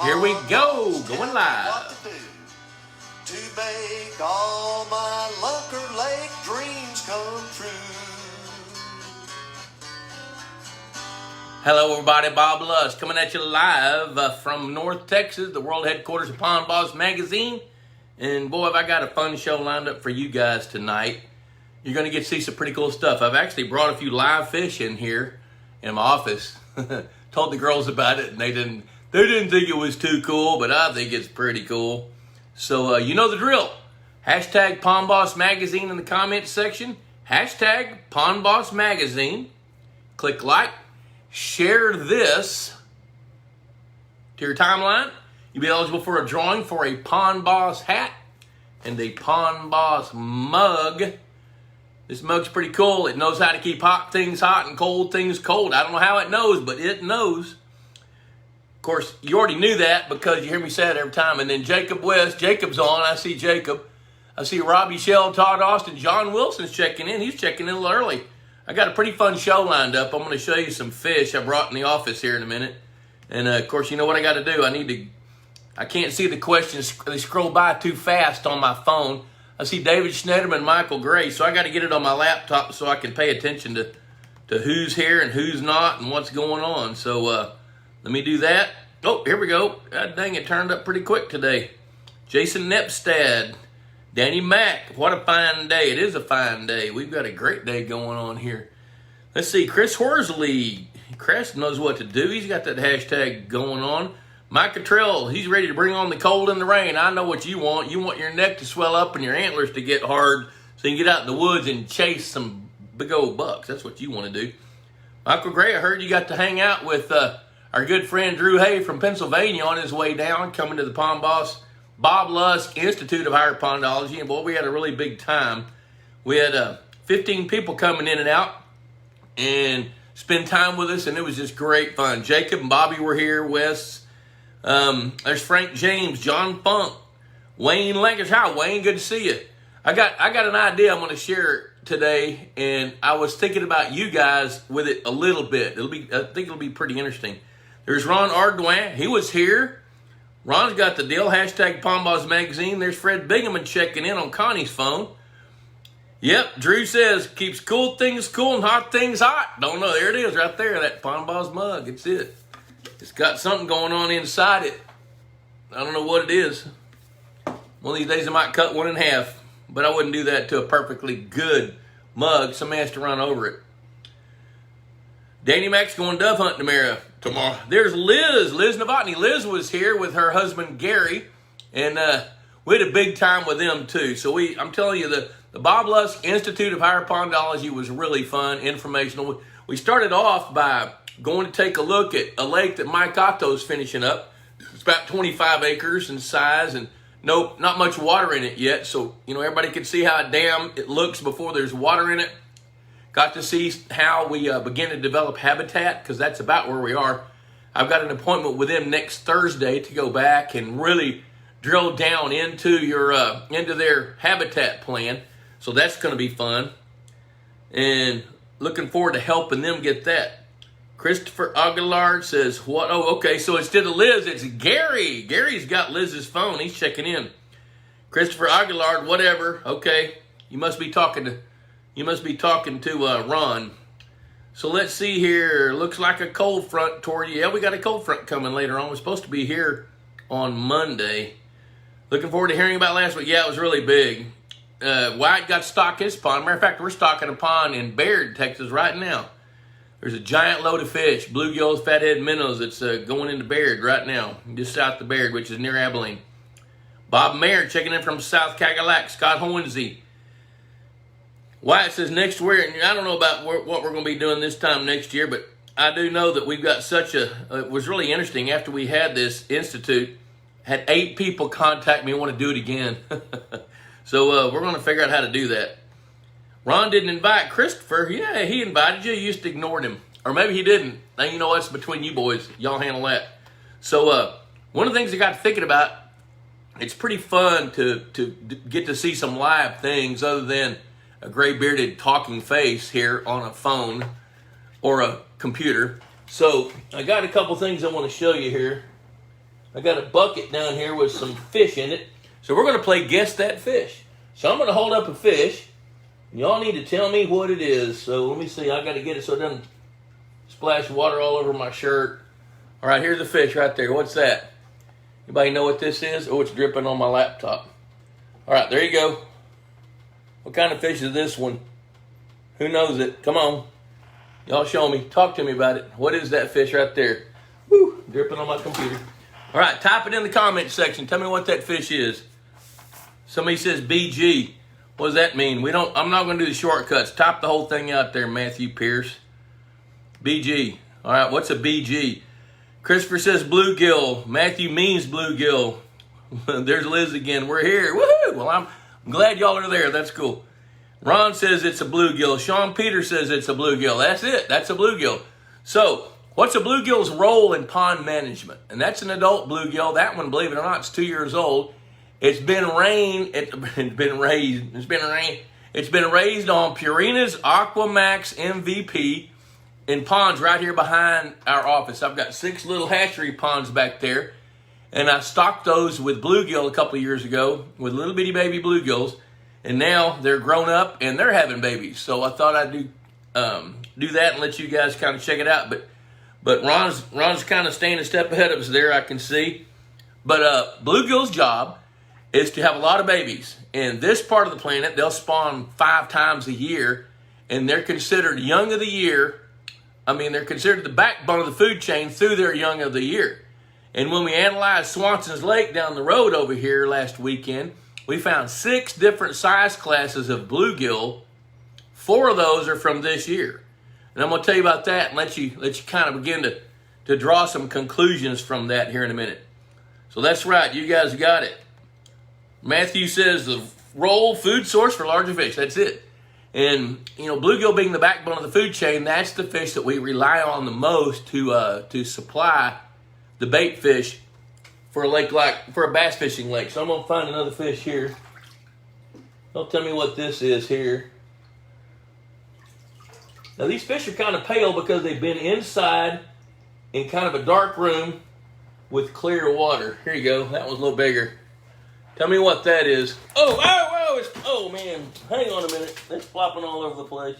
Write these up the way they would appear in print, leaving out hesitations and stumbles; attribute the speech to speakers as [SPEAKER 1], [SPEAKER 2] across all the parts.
[SPEAKER 1] Here we go, going live.
[SPEAKER 2] What to do to make all my Lunker Lake dreams come true.
[SPEAKER 1] Hello everybody, Bob Lusk coming at you live from North Texas, the world headquarters of Pond Boss Magazine. And boy, have I got a fun show lined up for you guys tonight. You're going to get to see some pretty cool stuff. I've actually brought a few live fish in here in my office. Told the girls about it and they didn't think it was too cool, but I think it's pretty cool. So you know the drill. Hashtag Pond Boss Magazine in the comments section. Hashtag Pond Boss Magazine. Click like. Share this to your timeline. You'll be eligible for a drawing for a Pond Boss hat and a Pond Boss mug. This mug's pretty cool. It knows how to keep hot things hot and cold things cold. I don't know how it knows, but it knows. Of course, you already knew that because you hear me say it every time. And then Jacob West, Jacob's on. I see Jacob. I see Robbie Shell, Todd Austin, John Wilson's checking in. He's checking in a little early. I got a pretty fun show lined up. I'm going to show you some fish I brought in the office here in a minute. And of course, you know what I got to do. I can't see the questions. They scroll by too fast on my phone. I see David Schneiderman, Michael Gray. So I got to get it on my laptop so I can pay attention to who's here and who's not and what's going on. So let me do that. Oh, here we go. God dang, it turned up pretty quick today. Jason Nepstad. Danny Mack, what a fine day. It is a fine day. We've got a great day going on here. Let's see, Chris Horsley. Chris knows what to do. He's got that hashtag going on. Mike Cottrell, he's ready to bring on the cold and the rain. I know what you want. You want your neck to swell up and your antlers to get hard so you can get out in the woods and chase some big old bucks. That's what you want to do. Michael Gray, I heard you got to hang out with our good friend Drew Hay from Pennsylvania on his way down, coming to the Pond Boss Bob Lusk Institute of Higher Pondology, and boy, we had a really big time. We had 15 people coming in and out and spend time with us, and it was just great fun. Jacob and Bobby were here, Wes. There's Frank James, John Funk, Wayne Lankers. Hi, Wayne, good to see you. I got an idea I'm going to share today, and I was thinking about you guys with it a little bit. I think it'll be pretty interesting. There's Ron Ardouin. He was here. Ron's got the deal. Hashtag Pond Boss Magazine. There's Fred Bingaman checking in on Connie's phone. Yep, Drew says, keeps cool things cool and hot things hot. Don't know. There it is right there, that Pond Boss mug. It's it. It's got something going on inside it. I don't know what it is. One of these days I might cut one in half, but I wouldn't do that to a perfectly good mug. Somebody has to run over it. Danny Mac's going dove hunting tomorrow. There's Liz Novotny. Liz was here with her husband Gary, and we had a big time with them too. So I'm telling you, the Bob Lusk Institute of Higher Pondology was really fun, informational. We started off by going to take a look at a lake that Mike Otto's finishing up. It's about 25 acres in size, and not much water in it yet. So everybody can see how damn it looks before there's water in it. Got to see how we begin to develop habitat, because that's about where we are. I've got an appointment with them next Thursday to go back and really drill down into their habitat plan. So that's going to be fun. And looking forward to helping them get that. Christopher Aguilar says, what? Oh, okay. So instead of Liz, it's Gary. Gary's got Liz's phone. He's checking in. Christopher Aguilar, whatever. Okay. You must be talking to Ron. So let's see here. Looks like a cold front toward you. Yeah, we got a cold front coming later on. We're supposed to be here on Monday. Looking forward to hearing about last week. Yeah, it was really big. White got to stock his pond. Matter of fact, we're stocking a pond in Baird, Texas right now. There's a giant load of fish, bluegills, fathead minnows, that's going into Baird right now, just south of Baird, which is near Abilene. Bob Mayer checking in from South Cadillac. Scott Hornsey. Wyatt says next year, and I don't know about what we're going to be doing this time next year, but I do know that we've got it was really interesting after we had this institute, had 8 people contact me and want to do it again. So we're going to figure out how to do that. Ron didn't invite Christopher. Yeah, he invited you. You just ignored him. Or maybe he didn't. Now, you know what's between you boys. Y'all handle that. So one of the things I got thinking about, it's pretty fun to get to see some live things other than a gray-bearded talking face here on a phone or a computer. So I got a couple things I want to show you here. I got a bucket down here with some fish in it. So we're going to play Guess That Fish. So I'm going to hold up a fish. Y'all need to tell me what it is. So let me see. I got to get it so it doesn't splash water all over my shirt. All right, here's the fish right there. What's that? Anybody know what this is? Oh, it's dripping on my laptop. All right, there you go. What kind of fish is this one? Who knows it? Come on. Y'all show me. Talk to me about it. What is that fish right there? Woo, dripping on my computer. All right, type it in the comment section. Tell me what that fish is. Somebody says BG. What does that mean? I'm not going to do the shortcuts. Type the whole thing out there, Matthew Pierce. BG. All right, what's a BG? Christopher says bluegill. Matthew means bluegill. There's Liz again. We're here. Woohoo! Well, I'm glad y'all are there. That's cool. Ron says it's a bluegill. Sean Peter says it's a bluegill. That's it. That's a bluegill. So, what's a bluegill's role in pond management? And that's an adult bluegill. That one, believe it or not, it's 2 years old. It's been raised on Purina's Aquamax MVP in ponds right here behind our office. I've got 6 little hatchery ponds back there, and I stocked those with bluegill a couple of years ago with little bitty baby bluegills, and now they're grown up and they're having babies. So I thought I'd do that and let you guys kind of check it out. But Ron's kind of staying a step ahead of us there, I can see. But bluegill's job is to have a lot of babies. In this part of the planet, they'll spawn 5 times a year, and they're considered young of the year. I mean, they're considered the backbone of the food chain through their young of the year. And when we analyzed Swanson's Lake down the road over here last weekend, we found 6 different size classes of bluegill. 4 of those are from this year. And I'm going to tell you about that and let you kind of begin to draw some conclusions from that here in a minute. So that's right, you guys got it. Matthew says the role, food source for larger fish. That's it. And, bluegill being the backbone of the food chain, that's the fish that we rely on the most to supply the bait fish for a lake for a bass fishing lake. So I'm going to find another fish here. Don't tell me what this is here. Now, these fish are kind of pale because they've been inside in kind of a dark room with clear water. Here you go. That one's a little bigger. Tell me what that is. Oh, man. Hang on a minute. It's flopping all over the place.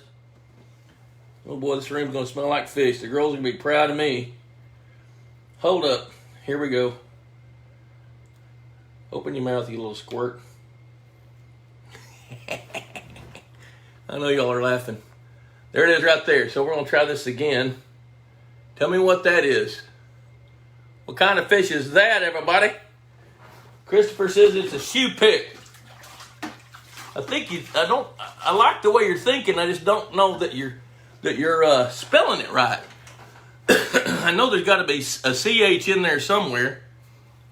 [SPEAKER 1] Oh, boy, this room's going to smell like fish. The girls are going to be proud of me. Hold up. Here we go. Open your mouth, you little squirt. I know y'all are laughing. There it is right there. So we're going to try this again. Tell me what that is. What kind of fish is that, everybody? Christopher says it's a shoe pick. I like the way you're thinking. I just don't know that you're spelling it right. I know there's got to be a CH in there somewhere.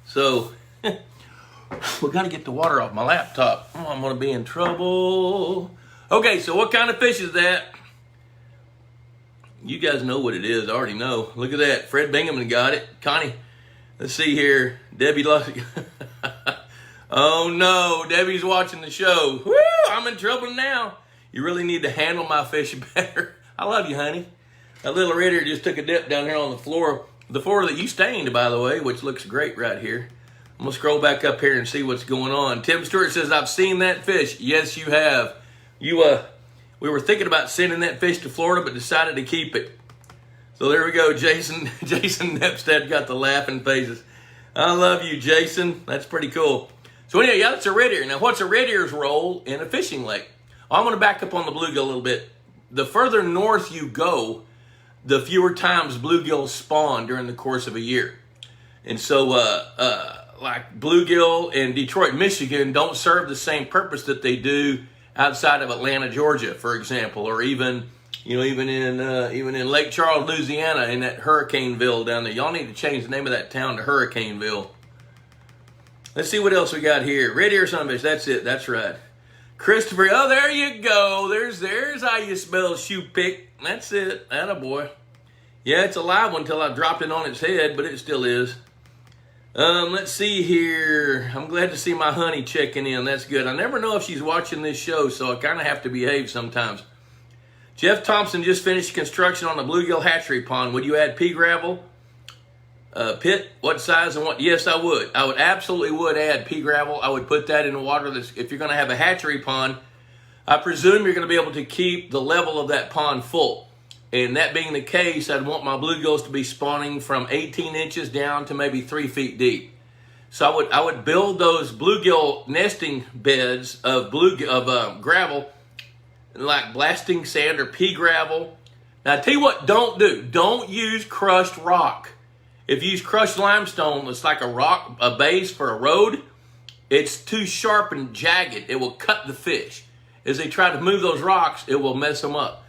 [SPEAKER 1] So we got to get the water off my laptop. Oh, I'm going to be in trouble. Okay, so what kind of fish is that? You guys know what it is. I already know. Look at that. Fred Binghamton got it. Connie, let's see here. Debbie Lusk. Oh, no. Debbie's watching the show. Woo, I'm in trouble now. You really need to handle my fish better. I love you, honey. That little red ear just took a dip down here on the floor. The floor that you stained, by the way, which looks great right here. I'm going to scroll back up here and see what's going on. Tim Stewart says, I've seen that fish. Yes, you have. We were thinking about sending that fish to Florida, but decided to keep it. So there we go. Jason Nepstead got the laughing faces. I love you, Jason. That's pretty cool. So anyway, yeah, that's a red ear. Now, what's a red ear's role in a fishing lake? I'm going to back up on the bluegill a little bit. The further north you go, the fewer times bluegills spawn during the course of a year. And so, like bluegill in Detroit, Michigan don't serve the same purpose that they do outside of Atlanta, Georgia, for example, or even in Lake Charles, Louisiana, in that Hurricaneville down there. Y'all need to change the name of that town to Hurricaneville. Let's see what else we got here. Red ear sunfish. That's it. That's right. Christopher. Oh, there you go. There's how you spell shoe pick. That's it. Attaboy. Yeah, it's a live one until I dropped it on its head, but it still is. Let's see here. I'm glad to see my honey checking in. That's good. I never know if she's watching this show, so I kind of have to behave sometimes. Jeff Thompson just finished construction on the bluegill hatchery pond. Would you add pea gravel? Pit, what size and what? Yes, I would. I would absolutely would add pea gravel. I would put that in the water. If you're going to have a hatchery pond, I presume you're going to be able to keep the level of that pond full. And that being the case, I'd want my bluegills to be spawning from 18 inches down to maybe 3 feet deep. So I would build those bluegill nesting beds of gravel, like blasting sand or pea gravel. Now I tell you what, don't do. Don't use crushed rock. If you use crushed limestone, it's like a base for a road. It's too sharp and jagged. It will cut the fish. As they try to move those rocks, it will mess them up.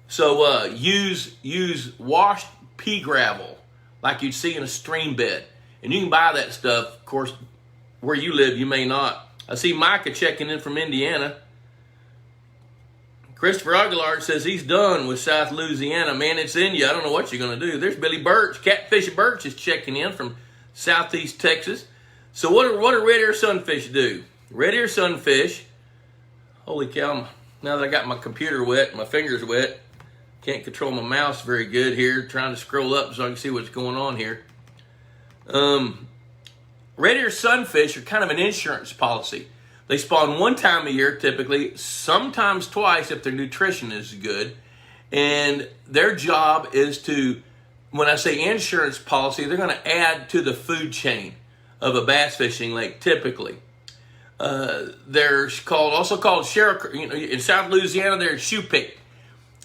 [SPEAKER 1] So use washed pea gravel like you'd see in a stream bed. And you can buy that stuff. Of course, where you live, you may not. I see Micah checking in from Indiana. Christopher Aguilar says he's done with South Louisiana. Man, it's in you. I don't know what you're going to do. There's Billy Birch. Catfish Birch is checking in from Southeast Texas. So what do red ear sunfish do? Red ear sunfish, holy cow, now that I got my computer wet, my fingers wet, can't control my mouse very good here, trying to scroll up so I can see what's going on here. Red ear sunfish are kind of an insurance policy. They spawn one time a year typically, sometimes twice if their nutrition is good. And their job is to, when I say insurance policy, they're going to add to the food chain of a bass fishing lake typically. They're also called shell, in South Louisiana they're shoe pick.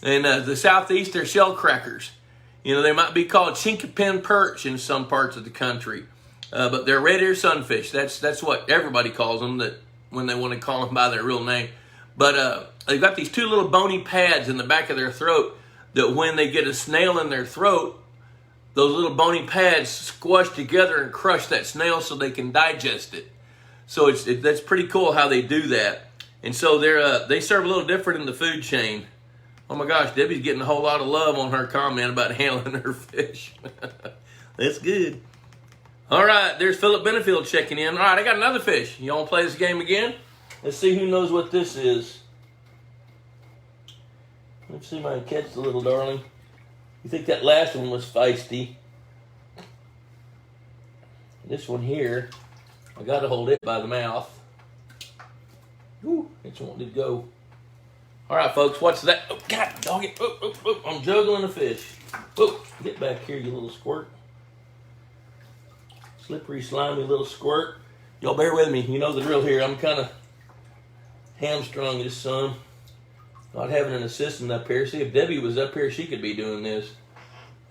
[SPEAKER 1] In the Southeast they're shell crackers. They might be called chinkapin perch in some parts of the country. But they're red ear sunfish. That's what everybody calls them, that when they want to call them by their real name. But they've got these two little bony pads in the back of their throat that when they get a snail in their throat, those little bony pads squash together and crush that snail so they can digest it. So that's pretty cool how they do that. And so they serve a little different in the food chain. Oh my gosh, Debbie's getting a whole lot of love on her comment about handling her fish. That's good. All right, there's Philip Benefield checking in. All right, I got another fish. You want to play this game again? Let's see who knows what this is. Let's see if I can catch the little darling. You think that last one was feisty? This one here, I got to hold it by the mouth. Ooh, it's wanting to go. All right, folks, what's that? Oh, God, dog it. Oh, I'm juggling a fish. Oh, get back here, you little squirt. Slippery, slimy little squirt. Y'all bear with me. You know the drill here. I'm kind of hamstrung this son. Not having an assistant up here. See, if Debbie was up here, she could be doing this.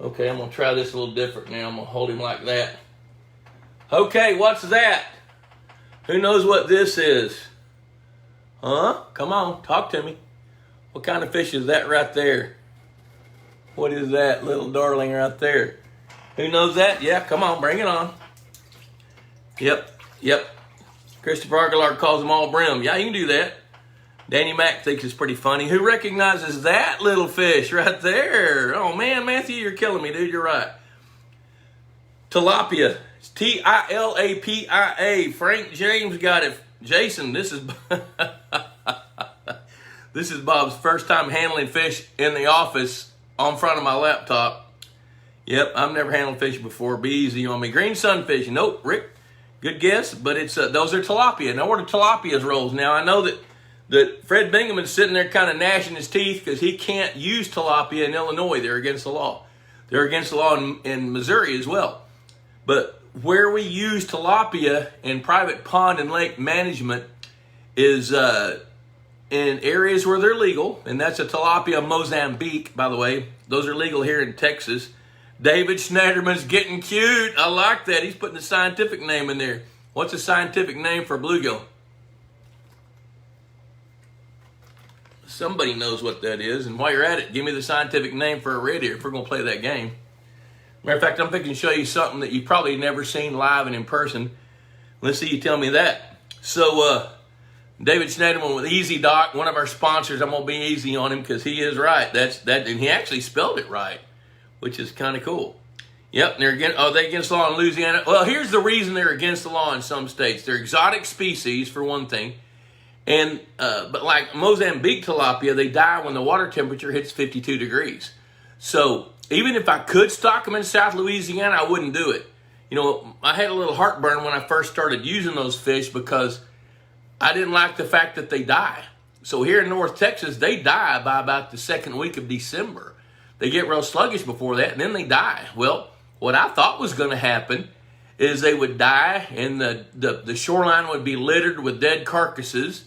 [SPEAKER 1] Okay, I'm going to try this a little different now. I'm going to hold him like that. Okay, what's that? Who knows what this is? Huh? Come on, talk to me. What kind of fish is that right there? What is that little darling right there? Who knows that? Yeah, come on, bring it on. Yep. Christopher Aguilar calls them all brim. Yeah, you can do that. Danny Mack thinks it's pretty funny. Who recognizes that little fish right there? Oh, man, Matthew, you're killing me, dude. You're right. Tilapia. It's Tilapia. Frank James got it. Jason, this is this is Bob's first time handling fish in the office on front of my laptop. Yep, I've never handled fish before. Be easy on me. Green sunfish. Nope, Rick. Good guess, but it's those are tilapia. Now, where do tilapias rolls? Now, I know that Fred Bingham is sitting there kind of gnashing his teeth because he can't use tilapia in Illinois. They're against the law. They're against the law in Missouri as well. But where we use tilapia in private pond and lake management is in areas where they're legal, and that's a tilapia Mozambique, by the way. Those are legal here in Texas. David Schneiderman's getting cute. I like that. He's putting a scientific name in there. What's a scientific name for bluegill? Somebody knows what that is. And while you're at it, give me the scientific name for a red ear if we're going to play that game. Matter of fact, I'm thinking to show you something that you've probably never seen live and in person. Let's see you tell me that. So, David Schneiderman with Easy Doc, one of our sponsors. I'm going to be easy on him because he is right. And he actually spelled it right, which is kind of cool. Yep, they're against the law in Louisiana? Well, here's the reason they're against the law in some states. They're exotic species, for one thing. And but like Mozambique tilapia, they die when the water temperature hits 52 degrees. So even if I could stock them in South Louisiana, I wouldn't do it I had a little heartburn when I first started using those fish because I didn't like the fact that they die. So here in North Texas, they die by about the second week of December. They get real sluggish before that, and then they die. Well, what I thought was going to happen is they would die, and the shoreline would be littered with dead carcasses,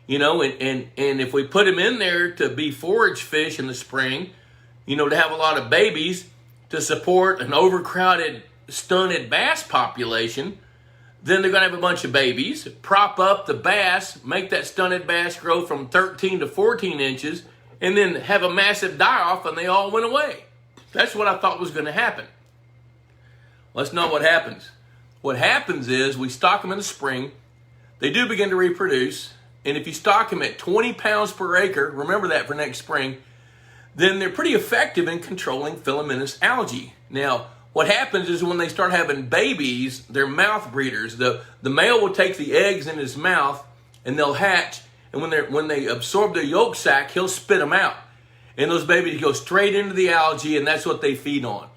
[SPEAKER 1] and if we put them in there to be forage fish in the spring, to have a lot of babies to support an overcrowded, stunted bass population, then they're going to have a bunch of babies, prop up the bass, make that stunted bass grow from 13 to 14 inches, and then have a massive die-off, and they all went away. That's what I thought was going to happen. Well, that's not what happens. What happens is we stock them in the spring. They do begin to reproduce, and if you stock them at 20 pounds per acre, remember that for next spring, then they're pretty effective in controlling filamentous algae. Now, what happens is when they start having babies, they're mouth breeders. The male will take the eggs in his mouth and they'll hatch. And when they absorb their yolk sac, he'll spit them out. And those babies go straight into the algae, and that's what they feed on.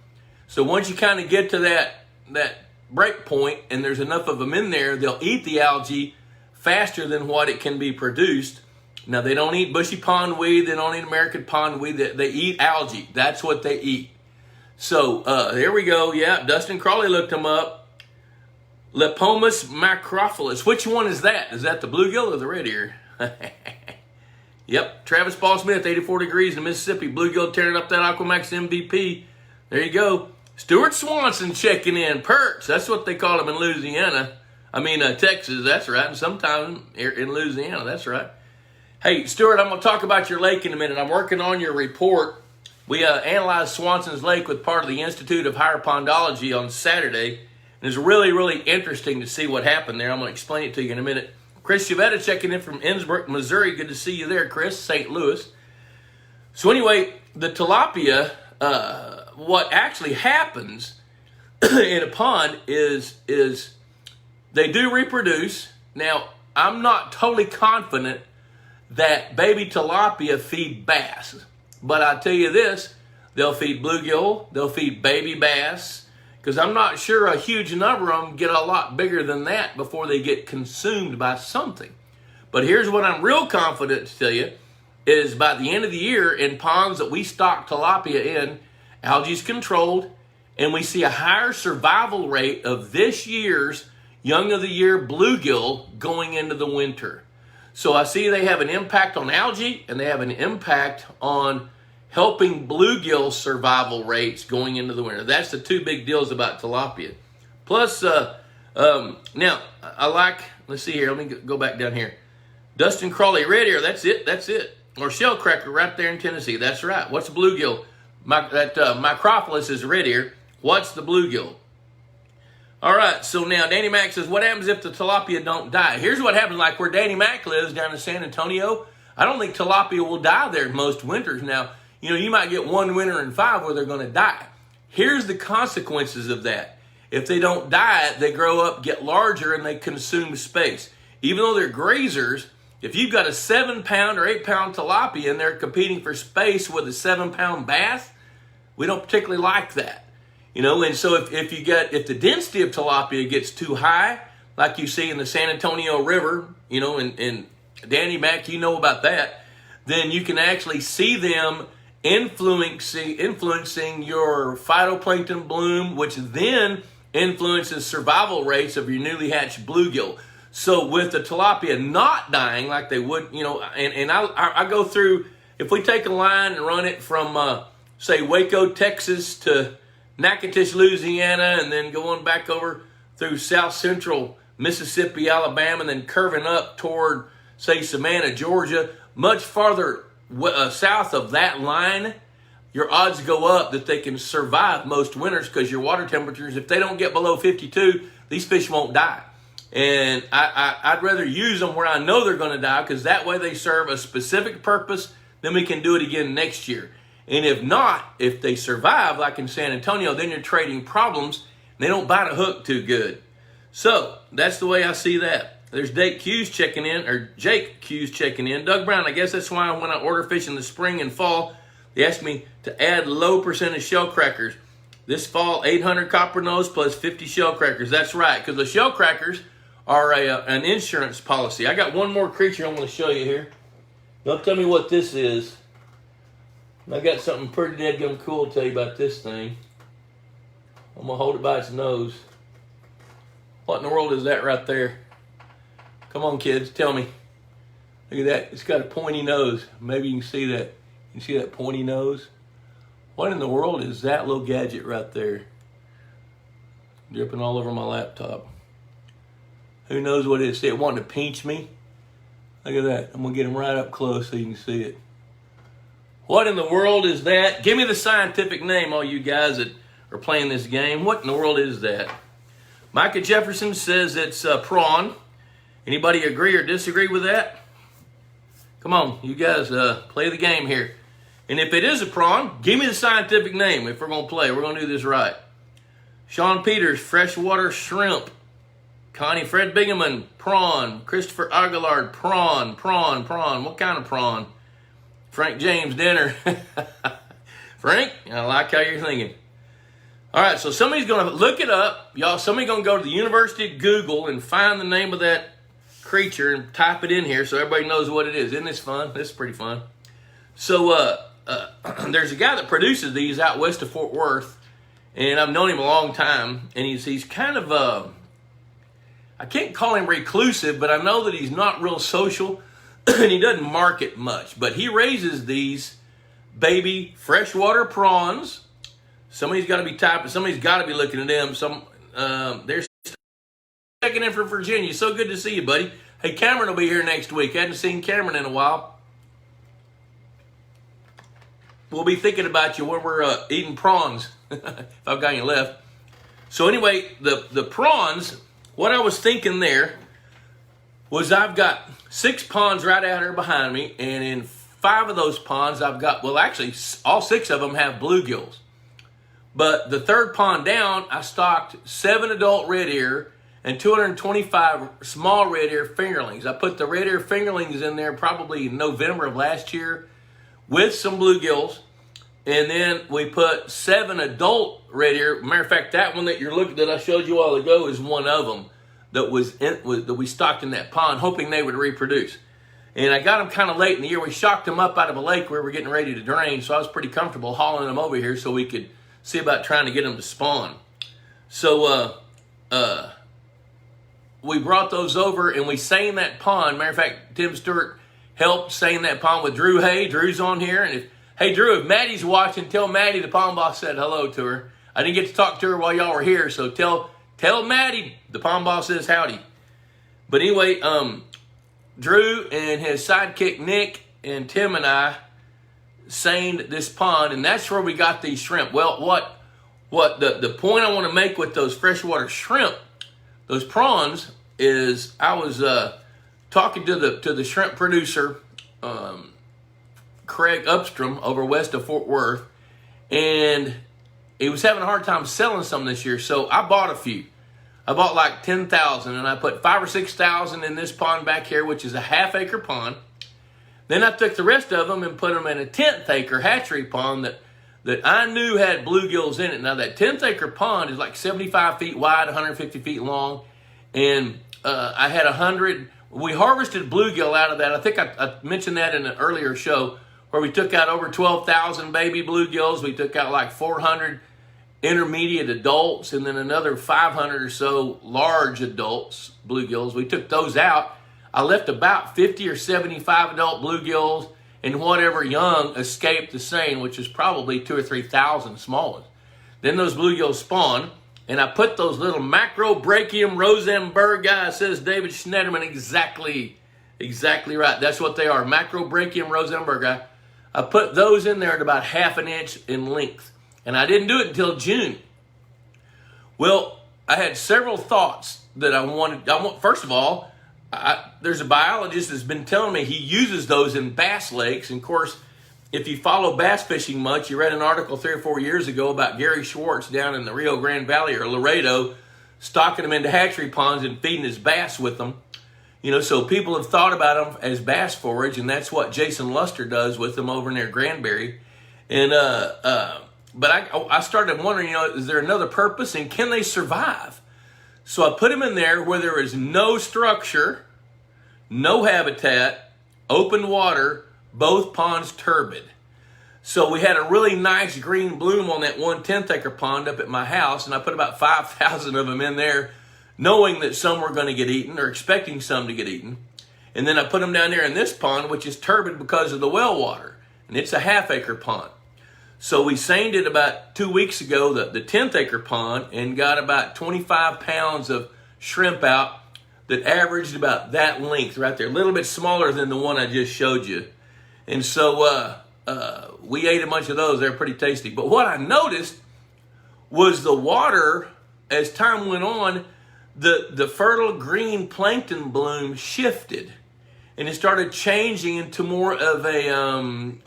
[SPEAKER 1] So once you kind of get to that break point and there's enough of them in there, they'll eat the algae faster than what it can be produced. Now, they don't eat bushy pondweed. They don't eat American pondweed. They eat algae. That's what they eat. So there we go. Yeah, Dustin Crawley looked them up. Lepomus macrophilus. Which one is that? Is that the bluegill or the red ear? Yep, Travis Paul Smith, 84 degrees in Mississippi. Bluegill tearing up that Aquamax MVP. There you go. Stuart Swanson checking in. Perch. That's what they call them in Louisiana. Texas. That's right. And sometimes in Louisiana. That's right. Hey, Stuart, I'm going to talk about your lake in a minute. I'm working on your report. We analyzed Swanson's Lake with part of the Institute of Higher Pondology on Saturday. And it's really, really interesting to see what happened there. I'm going to explain it to you in a minute. Chris Chavetta checking in from Innsbruck, Missouri. Good to see you there, Chris. St. Louis. So anyway, the tilapia, what actually happens in a pond is they do reproduce. Now, I'm not totally confident that baby tilapia feed bass. But I tell you this, they'll feed bluegill, they'll feed baby bass, because I'm not sure a huge number of them get a lot bigger than that before they get consumed by something. But here's what I'm real confident to tell you, is by the end of the year in ponds that we stock tilapia in, algae's controlled, and we see a higher survival rate of this year's young of the year bluegill going into the winter. So I see they have an impact on algae, and they have an impact on helping bluegill survival rates going into the winter. That's the two big deals about tilapia. Plus, now, I like, let's see here, let me go back down here. Dustin Crawley, red ear, that's it. Or shellcracker right there in Tennessee, that's right. What's a bluegill? Microphilus is red ear. What's the bluegill? All right, so now Danny Mac says, what happens if the tilapia don't die? Here's what happens, like where Danny Mac lives down in San Antonio. I don't think tilapia will die there most winters. Now, you might get one winter in 5 where they're going to die. Here's the consequences of that. If they don't die, they grow up, get larger, and they consume space. Even though they're grazers, if you've got a 7-pound or 8-pound tilapia and they're competing for space with a 7-pound bass, we don't particularly like that. And so if the density of tilapia gets too high, like you see in the San Antonio River, and Danny Mac, about that, then you can actually see them influencing your phytoplankton bloom, which then influences survival rates of your newly hatched bluegill. So with the tilapia not dying like they would, and I go through, if we take a line and run it from, say, Waco, Texas to Natchitoches, Louisiana, and then going back over through south central Mississippi, Alabama, and then curving up toward, say, Savannah, Georgia, much farther south of that line, your odds go up that they can survive most winters because your water temperatures, if they don't get below 52, these fish won't die. And I'd rather use them where I know they're going to die, because that way they serve a specific purpose, then we can do it again next year. And if not, if they survive, like in San Antonio, then you're trading problems, and they don't bite a hook too good. So that's the way I see that. There's Jake Hughes checking in. Doug Brown, I guess that's why when I order fish in the spring and fall, they ask me to add low percentage shell crackers. This fall, 800 copper nose plus 50 shell crackers. That's right, because the shell crackers are an insurance policy. I got one more creature I want to show you here. Don't tell me what this is. I got something pretty dead cool to tell you about this thing. I'm going to hold it by its nose. What in the world is that right there? Come on, kids, tell me. Look at that. It's got a pointy nose. Maybe you can see that. You see that pointy nose? What in the world is that little gadget right there? Dripping all over my laptop. Who knows what it is? See, it wanted to pinch me. Look at that. I'm going to get him right up close so you can see it. What in the world is that? Give me the scientific name, all you guys that are playing this game. What in the world is that? Micah Jefferson says it's a prawn. Anybody agree or disagree with that? Come on, you guys play the game here. And if it is a prawn, give me the scientific name if we're going to play. We're going to do this right. Sean Peters, freshwater shrimp. Connie Fred Bingaman, prawn. Christopher Aguilar, prawn. What kind of prawn? Frank James, dinner. Frank, I like how you're thinking. All right, so somebody's going to look it up. Y'all, somebody's going to go to the University of Google and find the name of that creature and type it in here so everybody knows what it is. Isn't this fun? This is pretty fun. So there's a guy that produces these out west of Fort Worth, and I've known him a long time, and he's kind of, I can't call him reclusive, but I know that he's not real social, and he doesn't market much. But he raises these baby freshwater prawns. Somebody's got to be typing. Somebody's got to be looking at them. They're checking in from Virginia. So good to see you, buddy. Hey, Cameron will be here next week. Hadn't seen Cameron in a while. We'll be thinking about you when we're eating prawns, if I've got any left. So anyway, the prawns, what I was thinking there was I've got 6 ponds right out here behind me, and in 5 of those ponds I've got, well, actually, all 6 of them have bluegills. But the 3rd pond down, I stocked 7 adult red ear and 225 small red ear fingerlings. I put the red ear fingerlings in there probably in November of last year with some bluegills. And then we put 7 adult red ear. Matter of fact, that one that you're looking that I showed you a while ago is one of them that that we stocked in that pond, hoping they would reproduce. And I got them kind of late in the year. We shocked them up out of a lake where we were getting ready to drain, so I was pretty comfortable hauling them over here so we could see about trying to get them to spawn. So we brought those over and we seined that pond. Matter of fact, Tim Stewart helped seine that pond with Drew Hay. Drew's on here. And hey, Drew, if Maddie's watching, tell Maddie the pond boss said hello to her. I didn't get to talk to her while y'all were here, so tell Maddie the pond boss says howdy. But anyway, Drew and his sidekick Nick and Tim and I seined this pond, and that's where we got these shrimp. Well, what the point I want to make with those freshwater shrimp, those prawns, is I was talking to the shrimp producer, Craig Upstrom over west of Fort Worth, and he was having a hard time selling some this year, so I bought a few. I bought like 10,000, and I put 5,000 or 6,000 in this pond back here, which is a half-acre pond. Then I took the rest of them and put them in a 10th acre hatchery pond that I knew had bluegills in it. Now that 10th acre pond is like 75 feet wide, 150 feet long, and I had 100. We harvested bluegill out of that. I think I mentioned that in an earlier show where we took out over 12,000 baby bluegills. We took out like 400 intermediate adults and then another 500 or so large adults bluegills. We took those out. I left about 50 or 75 adult bluegills and whatever young escaped the seine, which is probably 2,000 or 3,000 small ones. Then those bluegills spawned, and I put those little Macrobrachium rosenberg guys, says David Schneiderman, exactly right. That's what they are, Macrobrachium rosenberg. I put those in there at about 1/2 inch in length, and I didn't do it until June. Well, I had several thoughts that I wanted. First of all, there's a biologist that's been telling me he uses those in bass lakes. And of course, if you follow bass fishing much, you read an article 3 or 4 years ago about Gary Schwartz down in the Rio Grande Valley or Laredo, stocking them into hatchery ponds and feeding his bass with them. You know, so people have thought about them as bass forage, and that's what Jason Luster does with them over near Granbury. And but I started wondering, is there another purpose, and can they survive? So I put them in there where there is no structure, no habitat, open water, both ponds turbid. So we had a really nice green bloom on that 1/10 acre pond up at my house, and I put about 5,000 of them in there, knowing that some were going to get eaten or expecting some to get eaten. And then I put them down there in this pond, which is turbid because of the well water, and it's a 1/2 acre pond. So we seined it about 2 weeks ago, the 10th acre pond, and got about 25 pounds of shrimp out that averaged about that length right there, a little bit smaller than the one I just showed you. And so we ate a bunch of those. They're pretty tasty. But what I noticed was the water, as time went on, the fertile green plankton bloom shifted, and it started changing into more of a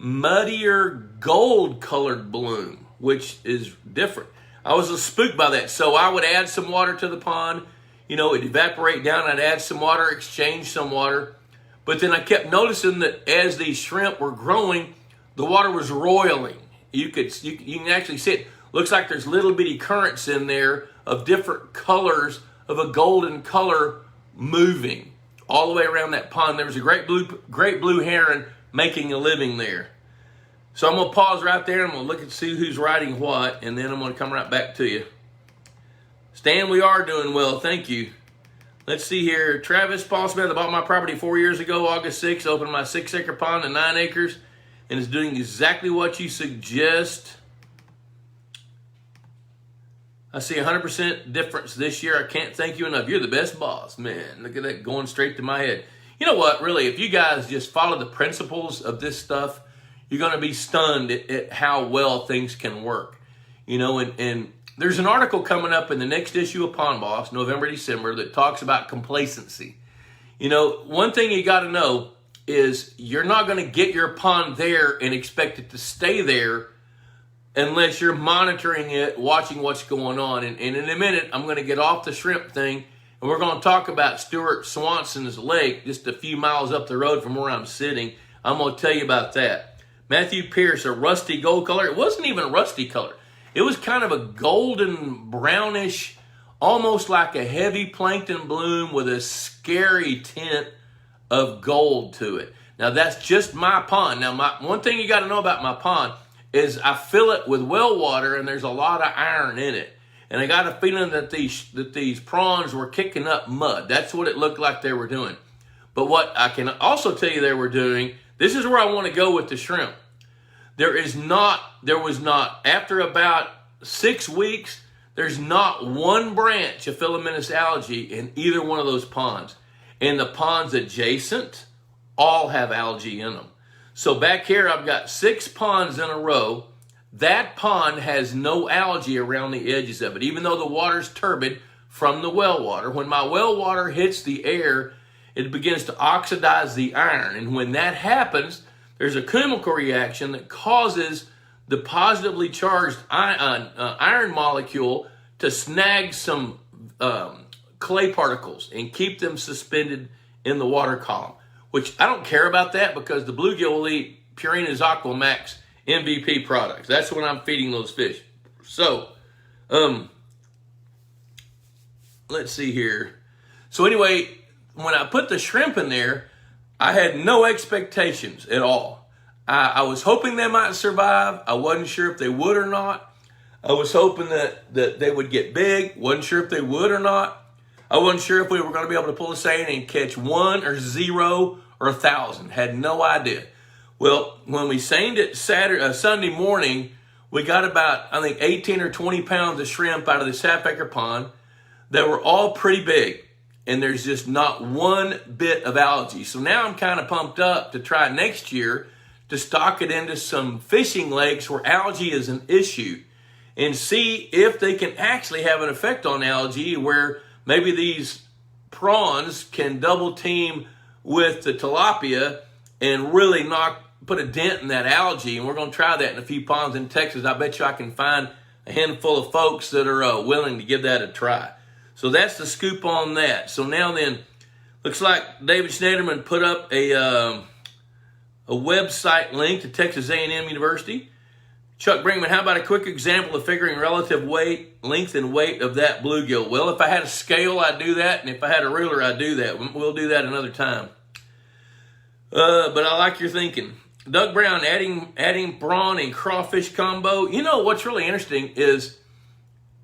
[SPEAKER 1] muddier gold colored bloom, which is different. I was a little spooked by that. So I would add some water to the pond, it'd evaporate down. I'd add some water, exchange some water. But then I kept noticing that as these shrimp were growing, the water was roiling. You can actually see it. Looks like there's little bitty currents in there of different colors of a golden color moving all the way around that pond. There was a great blue heron making a living there. So I'm going to pause right there. I'm going to look and see who's writing what, and then I'm going to come right back to you. Stan, we are doing well. Thank you. Let's see here. Travis Paul Smith, I bought my property 4 years ago, August 6th, opened my 6 acre pond to 9 acres, and is doing exactly what you suggest. I see 100% difference this year. I can't thank you enough. You're the best boss. Man, look at that going straight to my head. You know what, really, if you guys just follow the principles of this stuff, you're going to be stunned at how well things can work. And there's an article coming up in the next issue of Pond Boss, November, December, that talks about complacency. One thing you got to know is you're not going to get your pond there and expect it to stay there unless you're monitoring it, watching what's going on. And in a minute, I'm going to get off the shrimp thing, and we're going to talk about Stuart Swanson's lake just a few miles up the road from where I'm sitting. I'm going to tell you about that. Matthew Pierce, a rusty gold color. It wasn't even a rusty color. It was kind of a golden brownish, almost like a heavy plankton bloom with a scary tint of gold to it. Now, that's just my pond. Now, one thing you got to know about my pond is I fill it with well water, and there's a lot of iron in it. And I got a feeling that these prawns were kicking up mud. That's what it looked like they were doing. But what I can also tell you they were doing, this is where I want to go with the shrimp. There was not, after about 6 weeks, there's not one branch of filamentous algae in either one of those ponds. And the ponds adjacent all have algae in them. So back here, I've got 6 ponds in a row. That pond has no algae around the edges of it, even though the water's turbid from the well water. When my well water hits the air, it begins to oxidize the iron. And when that happens, there's a chemical reaction that causes the positively charged iron molecule to snag some clay particles and keep them suspended in the water column, which I don't care about that because the bluegill will eat Purina's Aquamax MVP products. That's what I'm feeding those fish. So, let's see here. So anyway, when I put the shrimp in there, I had no expectations at all. I was hoping they might survive. I wasn't sure if they would or not. I was hoping that they would get big. Wasn't sure if they would or not. I wasn't sure if we were going to be able to pull a seine and catch 1 or 0 or 1,000. Had no idea. Well, when we seined it Sunday morning, we got about, I think, 18 or 20 pounds of shrimp out of this 1/2 acre pond that were all pretty big. And there's just not one bit of algae. So now I'm kind of pumped up to try next year to stock it into some fishing lakes where algae is an issue and see if they can actually have an effect on algae where maybe these prawns can double team with the tilapia and really put a dent in that algae. And we're going to try that in a few ponds in Texas. I bet you I can find a handful of folks that are willing to give that a try. So that's the scoop on that. So now then, looks like David Schneiderman put up a website link to Texas A&M University. Chuck Brinkman, how about a quick example of figuring relative weight, length and weight of that bluegill? Well, if I had a scale, I'd do that. And if I had a ruler, I'd do that. We'll do that another time. But I like your thinking. Doug Brown, adding prawn and crawfish combo. You know, what's really interesting is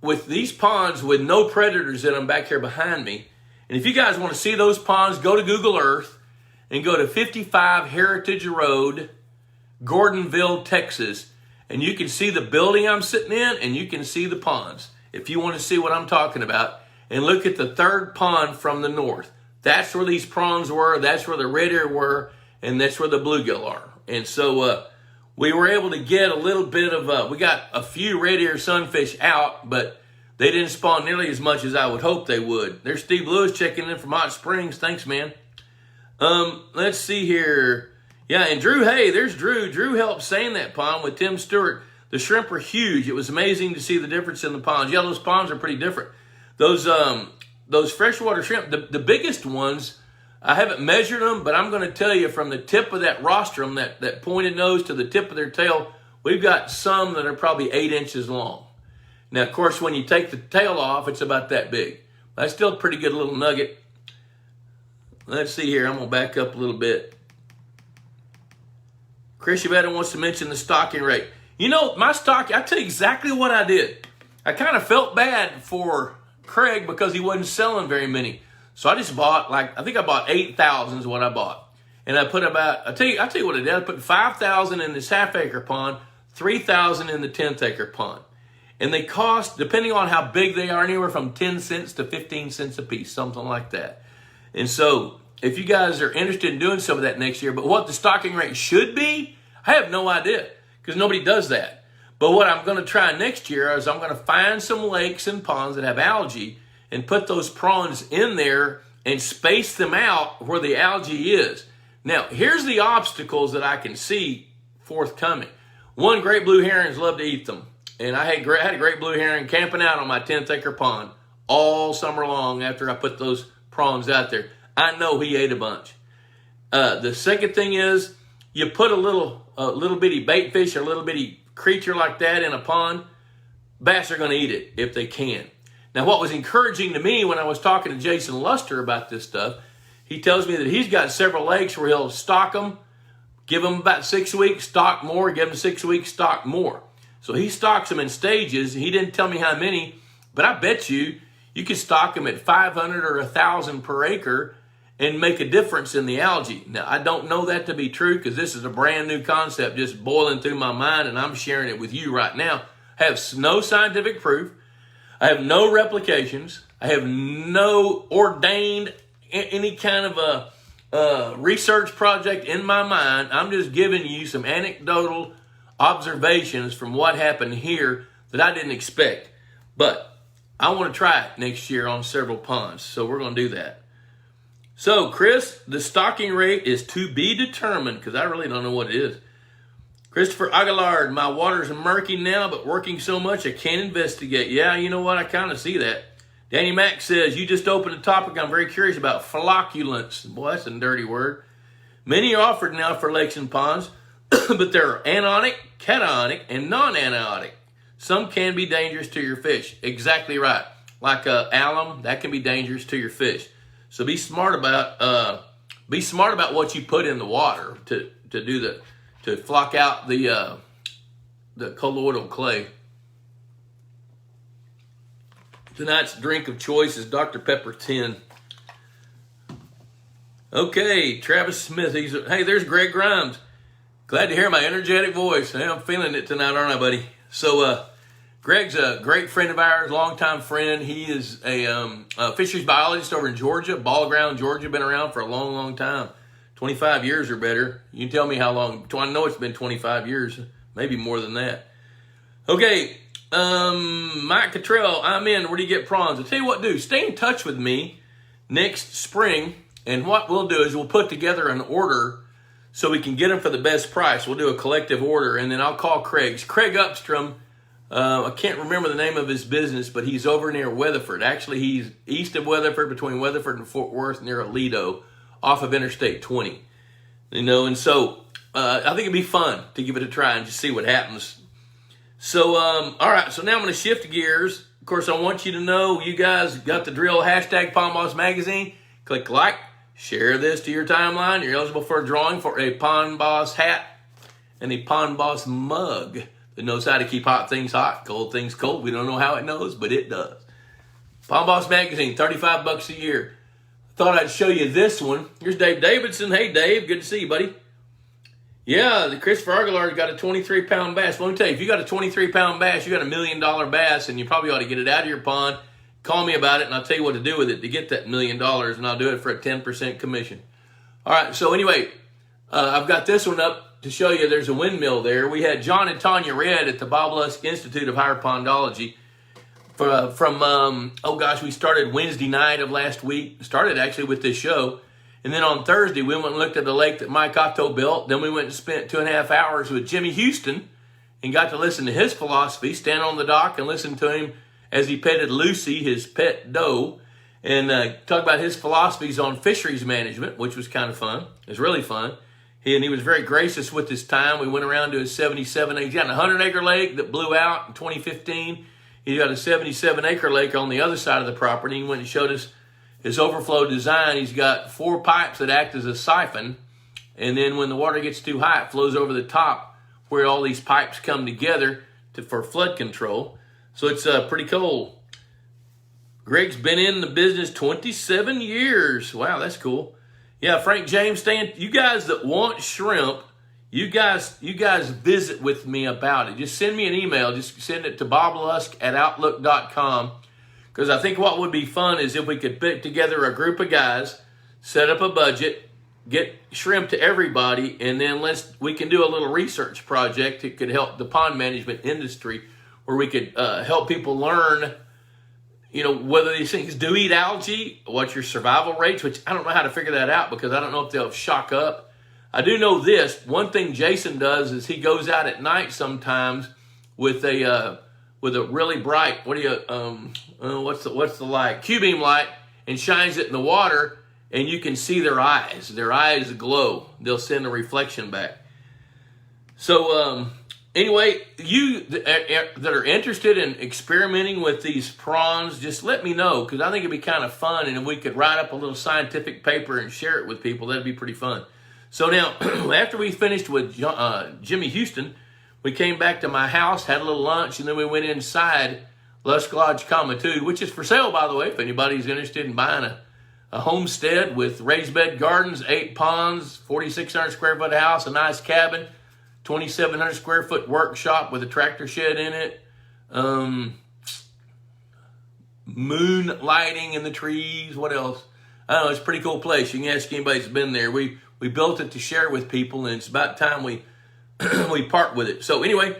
[SPEAKER 1] with these ponds with no predators in them back here behind me, and if you guys want to see those ponds, go to Google Earth and go to 55 Heritage Road, Gordonville, Texas, and you can see the building I'm sitting in, and you can see the ponds. If you want to see what I'm talking about, and look at the third pond from the north. That's where these prawns were, that's where the red ear were, and that's where the bluegill are. And so we were able to get a little bit of, we got a few red ear sunfish out, but they didn't spawn nearly as much as I would hope they would. There's Steve Lewis checking in from Hot Springs. Thanks, man. Let's see here. Yeah, and Drew, hey, there's Drew. Drew helped sand that pond with Tim Stewart. The shrimp are huge. It was amazing to see the difference in the ponds. Yeah, those ponds are pretty different. Those freshwater shrimp, the biggest ones, I haven't measured them, but I'm going to tell you from the tip of that rostrum, that pointed nose to the tip of their tail, we've got some that are probably 8 inches long. Now, of course, when you take the tail off, it's about that big. That's still a pretty good little nugget. Let's see here. I'm going to back up a little bit. Chris Yvette wants to mention the stocking rate. You know, my stocking, I'll tell you exactly what I did. I kind of felt bad for Craig because he wasn't selling very many. So I just bought, I think I bought 8,000 is what I bought. And I put about, I'll tell you what I did. I put 5,000 in this half-acre pond, 3,000 in the 10th-acre pond. And they cost, depending on how big they are, anywhere from 10 cents to 15 cents a piece, something like that. And so if you guys are interested in doing some of that next year, but what the stocking rate should be, I have no idea because nobody does that. But what I'm going to try next year is I'm going to find some lakes and ponds that have algae and put those prawns in there and space them out where the algae is. Now, here's the obstacles that I can see forthcoming. One, great blue herons love to eat them. And I had a great blue heron camping out on my 10th-acre pond all summer long after I put those prawns out there. I know he ate a bunch. The second thing is you put a little bitty bait fish or a little bitty creature like that in a pond, bass are going to eat it if they can. Now, what was encouraging to me when I was talking to Jason Luster about this stuff, he tells me that he's got several lakes where he'll stock them, give them about 6 weeks, stock more, give them 6 weeks, stock more. So he stocks them in stages. He didn't tell me how many, but I bet you can stock them at 500 or 1,000 per acre and make a difference in the algae. Now, I don't know that to be true because this is a brand new concept just boiling through my mind, and I'm sharing it with you right now. I have no scientific proof. I have no replications. I have no ordained any kind of a research project in my mind. I'm just giving you some anecdotal observations from what happened here that I didn't expect. But I want to try it next year on several ponds, so we're going to do that. So, Chris, the stocking rate is to be determined because I really don't know what it is. Christopher Aguilard, my water's murky now, but working so much I can't investigate. Yeah, you know what? I kind of see that. Danny Mack says, you just opened a topic I'm very curious about, flocculants. Boy, that's a dirty word. Many are offered now for lakes and ponds, but there are anionic, cationic, and non-anionic. Some can be dangerous to your fish. Exactly right. Like alum, that can be dangerous to your fish. So be smart about what you put in the water to flock out the colloidal clay. Tonight's drink of choice is Dr. Pepper 10. Okay, Travis Smith. Hey, there's Greg Grimes. Glad to hear my energetic voice. Hey, I'm feeling it tonight, aren't I, buddy? So, Greg's a great friend of ours, longtime friend. He is a fisheries biologist over in Georgia, Ball Ground, Georgia. Been around for a long, long time, 25 years or better. You can tell me how long. I know it's been 25 years, maybe more than that. Okay, Mike Cottrell, I'm in. Where do you get prawns? I'll tell you what, dude. Stay in touch with me next spring, and what we'll do is we'll put together an order so we can get them for the best price. We'll do a collective order, and then I'll call Craig Upstrom. I can't remember the name of his business, but he's over near Weatherford. Actually, he's east of Weatherford, between Weatherford and Fort Worth, near Aledo, off of Interstate 20. You know, and so I think it'd be fun to give it a try and just see what happens. So, all right, so now I'm going to shift gears. Of course, I want you to know, you guys got the drill, hashtag Pond Boss Magazine. Click like, share this to your timeline. You're eligible for a drawing for a Pond Boss hat and a Pond Boss mug that knows how to keep hot things hot, cold things cold. We don't know how it knows, but it does. Pond Boss Magazine, $35 a year. Thought I'd show you this one. Here's Dave Davidson. Hey, Dave, good to see you, buddy. Yeah, the Christopher Aguilar's got a 23-pound bass. Let me tell you, if you got a 23-pound bass, you got $1 million bass, and you probably ought to get it out of your pond. Call me about it, and I'll tell you what to do with it to get that $1 million, and I'll do it for a 10% commission. All right, so anyway, I've got this one up to show you. There's a windmill there. We had John and Tanya Red at the Bob Lusk Institute of Higher Pondology. We started Wednesday night of last week. Started actually with this show. And then on Thursday, we went and looked at the lake that Mike Otto built. Then we went and spent 2.5 hours with Jimmy Houston and got to listen to his philosophy, stand on the dock and listen to him as he petted Lucy, his pet doe, and talk about his philosophies on fisheries management, which was kind of fun. It was really fun. He was very gracious with his time. We went around to his 77 acre. He's got a 100-acre lake that blew out in 2015. He's got a 77-acre lake on the other side of the property. He went and showed us his overflow design. He's got 4 pipes that act as a siphon, and then when the water gets too high, it flows over the top where all these pipes come together for flood control. So it's pretty cool. Greg's been in the business 27 years. Wow, that's cool. Yeah, Frank James, you guys that want shrimp, you guys visit with me about it. Just send me an email. Just send it to boblusk@outlook.com. Because I think what would be fun is if we could put together a group of guys, set up a budget, get shrimp to everybody, and then we can do a little research project that could help the pond management industry, where we could help people learn, whether these things do eat algae, what's your survival rates, which I don't know how to figure that out because I don't know if they'll shock up. I do know this. One thing Jason does is he goes out at night sometimes with a really bright, what's the light? Q-beam light, and shines it in the water, and you can see their eyes. Their eyes glow. They'll send a reflection back. So anyway, you that are interested in experimenting with these prawns, just let me know, because I think it'd be kind of fun, and if we could write up a little scientific paper and share it with people, that'd be pretty fun. So now, after we finished with Jimmy Houston, we came back to my house, had a little lunch, and then we went inside Lusk Lodge Commitude, which is for sale, by the way, if anybody's interested in buying a homestead with raised bed gardens, 8 ponds, 4,600 square foot house, a nice cabin, 2,700 square foot workshop with a tractor shed in it, moon lighting in the trees. What else? I don't know. It's a pretty cool place. You can ask anybody that's been there. We built it to share with people, and it's about time we part with it. So anyway,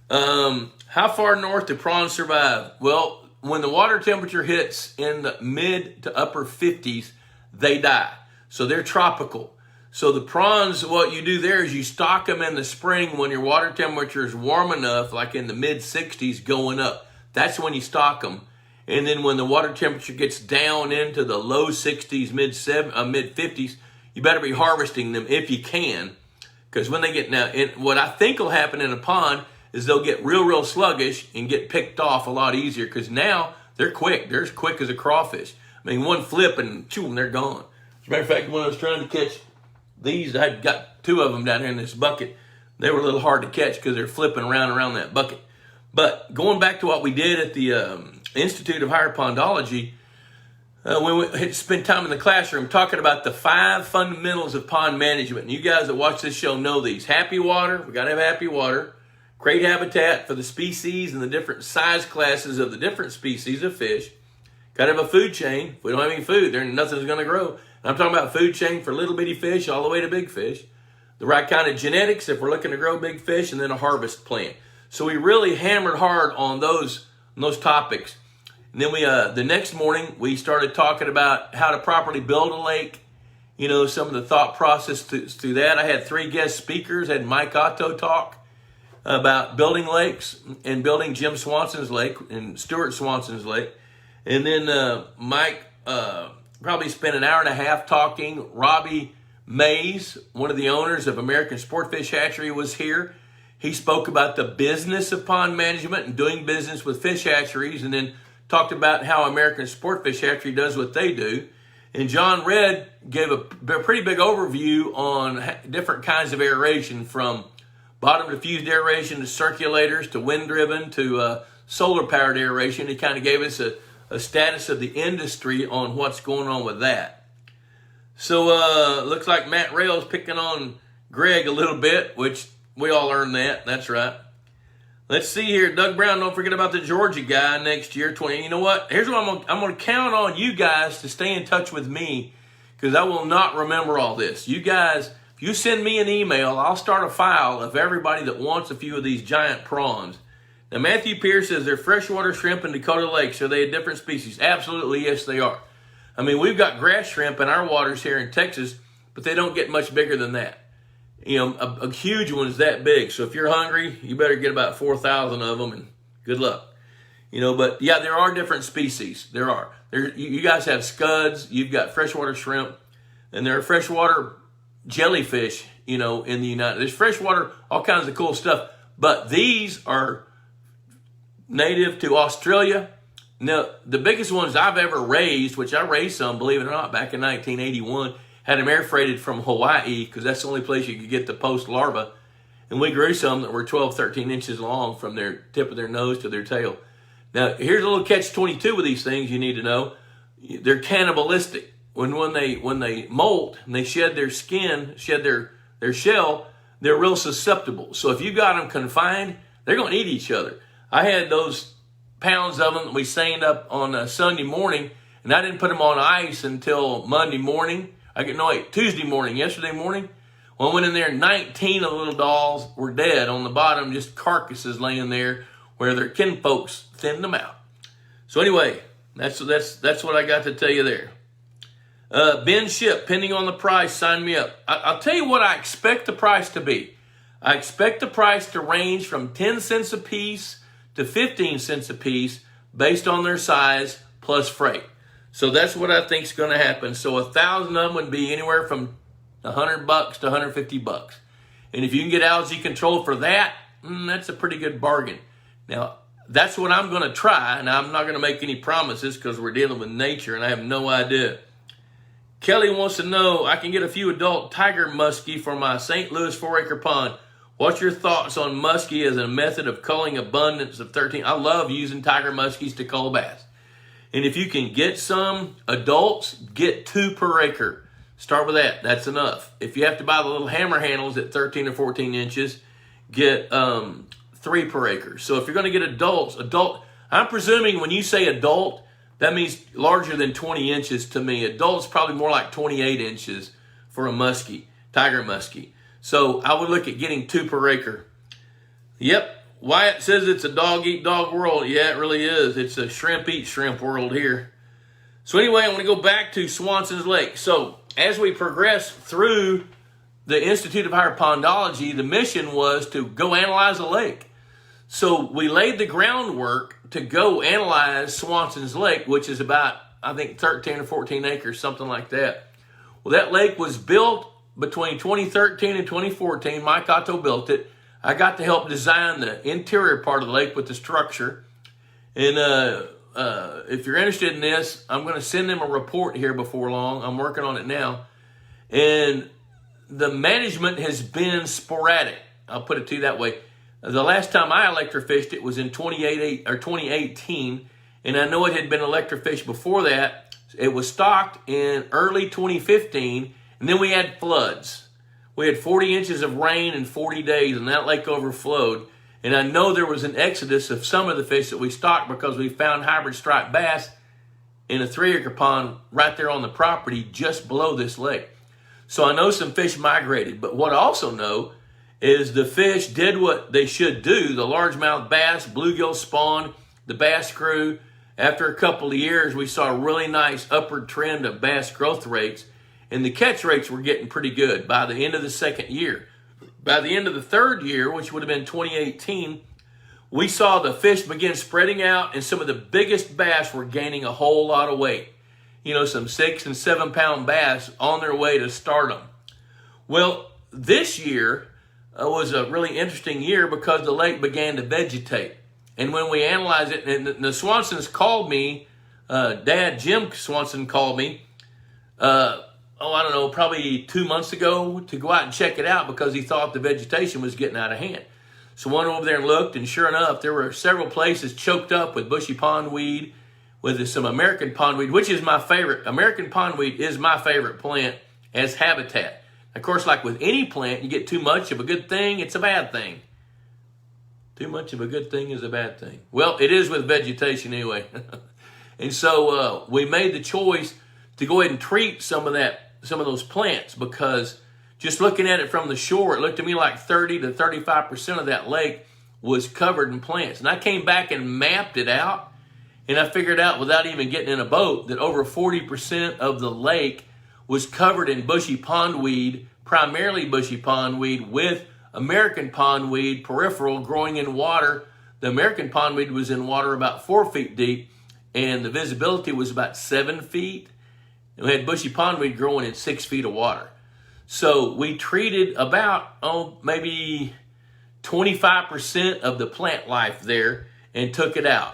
[SPEAKER 1] how far north do prawns survive? Well, when the water temperature hits in the mid to upper 50s, they die. So they're tropical. So the prawns, what you do there is you stock them in the spring when your water temperature is warm enough, like in the mid 60s going up. That's when you stock them. And then when the water temperature gets down into the low 60s, mid 50s, you better be harvesting them if you can. Because when they get what I think will happen in a pond is they'll get real sluggish and get picked off a lot easier, because now they're quick. They're as quick as a crawfish. I mean, one flip and choom, they're gone. As a matter of fact, when I was trying to catch these, I got 2 of them down here in this bucket. They were a little hard to catch because they're flipping around that bucket. But going back to what we did at the Institute of Higher Pondology, we spent time in the classroom talking about the 5 fundamentals of pond management. And you guys that watch this show know these. Happy water, we got to have happy water. Great habitat for the species and the different size classes of the different species of fish. Got to have a food chain. If we don't have any food, nothing's going to grow. And I'm talking about food chain for little bitty fish all the way to big fish. The right kind of genetics if we're looking to grow big fish, and then a harvest plan. So we really hammered hard on those topics. And then the next morning, we started talking about how to properly build a lake, some of the thought process through that. I had 3 guest speakers. I had Mike Otto talk about building lakes and building Jim Swanson's lake and Stuart Swanson's lake. And then Mike probably spent an hour and a half talking. Robbie Mays, one of the owners of American Sportfish Hatchery, was here. He spoke about the business of pond management and doing business with fish hatcheries, and then talked about how American Sport Fish Hatchery does what they do. And John Red gave a pretty big overview on different kinds of aeration, from bottom diffused aeration to circulators to wind-driven to solar-powered aeration. He kind of gave us a status of the industry on what's going on with that. So looks like Matt Rails picking on Greg a little bit, which we all earned that. That's right. Let's see here. Doug Brown, don't forget about the Georgia guy next year. You know what? Here's what I'm going to count on you guys to stay in touch with me, because I will not remember all this. You guys, if you send me an email, I'll start a file of everybody that wants a few of these giant prawns. Now, Matthew Pierce says they're freshwater shrimp in Dakota Lakes. Are they a different species? Absolutely, yes, they are. I mean, we've got grass shrimp in our waters here in Texas, but they don't get much bigger than that. You know, a huge one is that big. So if you're hungry, you better get about 4,000 of them, and good luck. You know, but yeah, there are different species. There are. You guys have scuds. You've got freshwater shrimp, and there are freshwater jellyfish. You know, in the United, there's freshwater, all kinds of cool stuff. But these are native to Australia. Now, the biggest ones I've ever raised, which I raised some, believe it or not, back in 1981. Had them air freighted from Hawaii, because that's the only place you could get the post larva. And we grew some that were 12, 13 inches long from their tip of their nose to their tail. Now, here's a little catch-22 with these things you need to know. They're cannibalistic. When they molt and they shed their skin, shed their shell, they're real susceptible. So if you got them confined, they're going to eat each other. I had those pounds of them that we seined up on a Sunday morning, and I didn't put them on ice until Monday morning. Tuesday morning, yesterday morning. Well, I went in there, 19 of the little dolls were dead on the bottom, just carcasses laying there where their kinfolks thinned them out. So anyway, that's what I got to tell you there. Ben Ship, pending on the price, sign me up. I'll tell you what I expect the price to be. I expect the price to range from 10 cents a piece to 15 cents a piece based on their size plus freight. So that's what I think is going to happen. So 1,000 of them would be anywhere from $100 to $150. And if you can get algae control for that, that's a pretty good bargain. Now, that's what I'm going to try, and I'm not going to make any promises because we're dealing with nature, and I have no idea. Kelly wants to know, I can get a few adult tiger muskie for my St. Louis 4-acre pond. What's your thoughts on muskie as a method of culling abundance of 13? I love using tiger muskies to cull bass. And if you can get some adults, get 2 per acre. Start with that. That's enough. If you have to buy the little hammer handles at 13 or 14 inches, get 3 per acre. So if you're going to get adult, I'm presuming when you say adult, that means larger than 20 inches to me. Adult's probably more like 28 inches for a muskie, tiger muskie. So I would look at getting 2 per acre. Yep. Wyatt says it's a dog-eat-dog world. Yeah, it really is. It's a shrimp-eat-shrimp world here. So anyway, I want to go back to Swanson's Lake. So as we progress through the Institute of Higher Pondology, the mission was to go analyze the lake. So we laid the groundwork to go analyze Swanson's Lake, which is about, I think, 13 or 14 acres, something like that. Well, that lake was built between 2013 and 2014. Mike Otto built it. I got to help design the interior part of the lake with the structure. And if you're interested in this, I'm going to send them a report here before long. I'm working on it now. And the management has been sporadic. I'll put it to you that way. The last time I electrofished it was in 2018. And I know it had been electrofished before that. It was stocked in early 2015. And then we had floods. We had 40 inches of rain in 40 days, and that lake overflowed. And I know there was an exodus of some of the fish that we stocked because we found hybrid striped bass in a 3-acre pond right there on the property just below this lake. So I know some fish migrated. But what I also know is the fish did what they should do. The largemouth bass, bluegill spawn, the bass grew. After a couple of years, we saw a really nice upward trend of bass growth rates. And the catch rates were getting pretty good by the end of the 2nd year. By the end of the 3rd year, which would have been 2018, we saw the fish begin spreading out, and some of the biggest bass were gaining a whole lot of weight. You know, some 6 and 7 pound bass on their way to stardom. Well, this year, was a really interesting year because the lake began to vegetate. And when we analyzed it, and the Swansons called me, Dad Jim Swanson called me, I don't know, probably 2 months ago to go out and check it out because he thought the vegetation was getting out of hand. So I went over there and looked, and sure enough, there were several places choked up with bushy pondweed, with some American pondweed, which is my favorite. American pondweed is my favorite plant as habitat. Of course, like with any plant, you get too much of a good thing, it's a bad thing. Too much of a good thing is a bad thing. Well, it is with vegetation anyway. And so we made the choice to go ahead and treat some of those plants, because just looking at it from the shore, it looked to me like 30 to 35% of that lake was covered in plants. And I came back and mapped it out, and I figured out without even getting in a boat that over 40% of the lake was covered in bushy pondweed, primarily bushy pondweed with American pondweed peripheral growing in water. The American pondweed was in water about 4 feet deep, and the visibility was about 7 feet. And we had bushy pondweed growing in 6 feet of water. So we treated about, maybe 25% of the plant life there and took it out.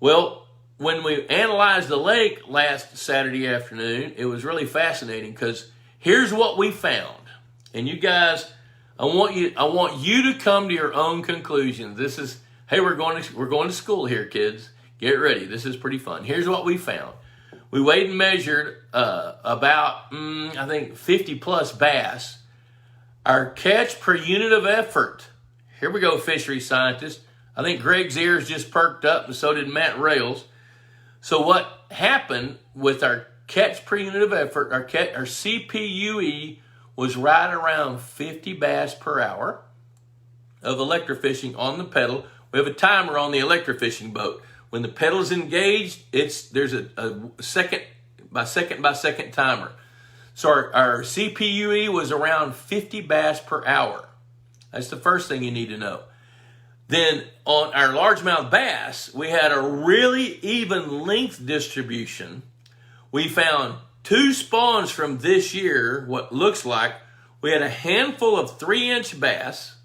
[SPEAKER 1] Well, when we analyzed the lake last Saturday afternoon, it was really fascinating because here's what we found. And you guys, I want you to come to your own conclusions. This is, hey, we're going to school here, kids. Get ready. This is pretty fun. Here's what we found. We weighed and measured about, I think, 50 plus bass. Our catch per unit of effort. Here we go, fishery scientists. I think Greg's ears just perked up, and so did Matt Rails. So what happened with our catch per unit of effort, our CPUE was right around 50 bass per hour of electrofishing on the pedal. We have a timer on the electrofishing boat. When the pedal is engaged, there's a second by second timer. So our CPUE was around 50 bass per hour. That's the first thing you need to know. Then on our largemouth bass, we had a really even length distribution. We found 2 spawns from this year, what looks like. We had a handful of 3-inch bass,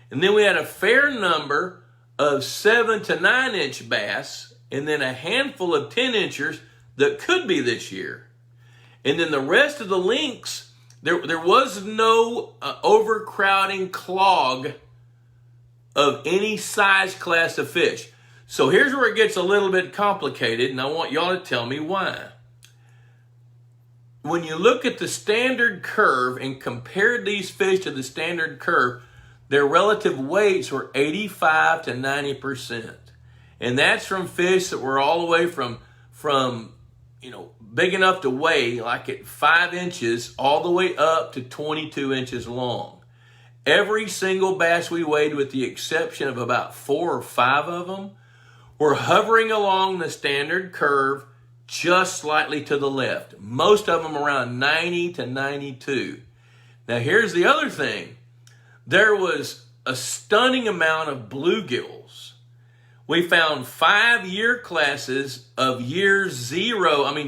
[SPEAKER 1] and then we had a fair number of 7 to 9-inch bass, and then a handful of 10-inchers that could be this year. And then the rest of the lengths, there was no overcrowding clog of any size class of fish. So here's where it gets a little bit complicated, and I want y'all to tell me why. When you look at the standard curve and compare these fish to the standard curve, their relative weights were 85 to 90%. And that's from fish that were all the way from big enough to weigh, like at 5 inches, all the way up to 22 inches long. Every single bass we weighed, with the exception of about 4 or 5 of them, were hovering along the standard curve just slightly to the left. Most of them around 90 to 92. Now here's the other thing. There was a stunning amount of bluegills. We found 5 year classes of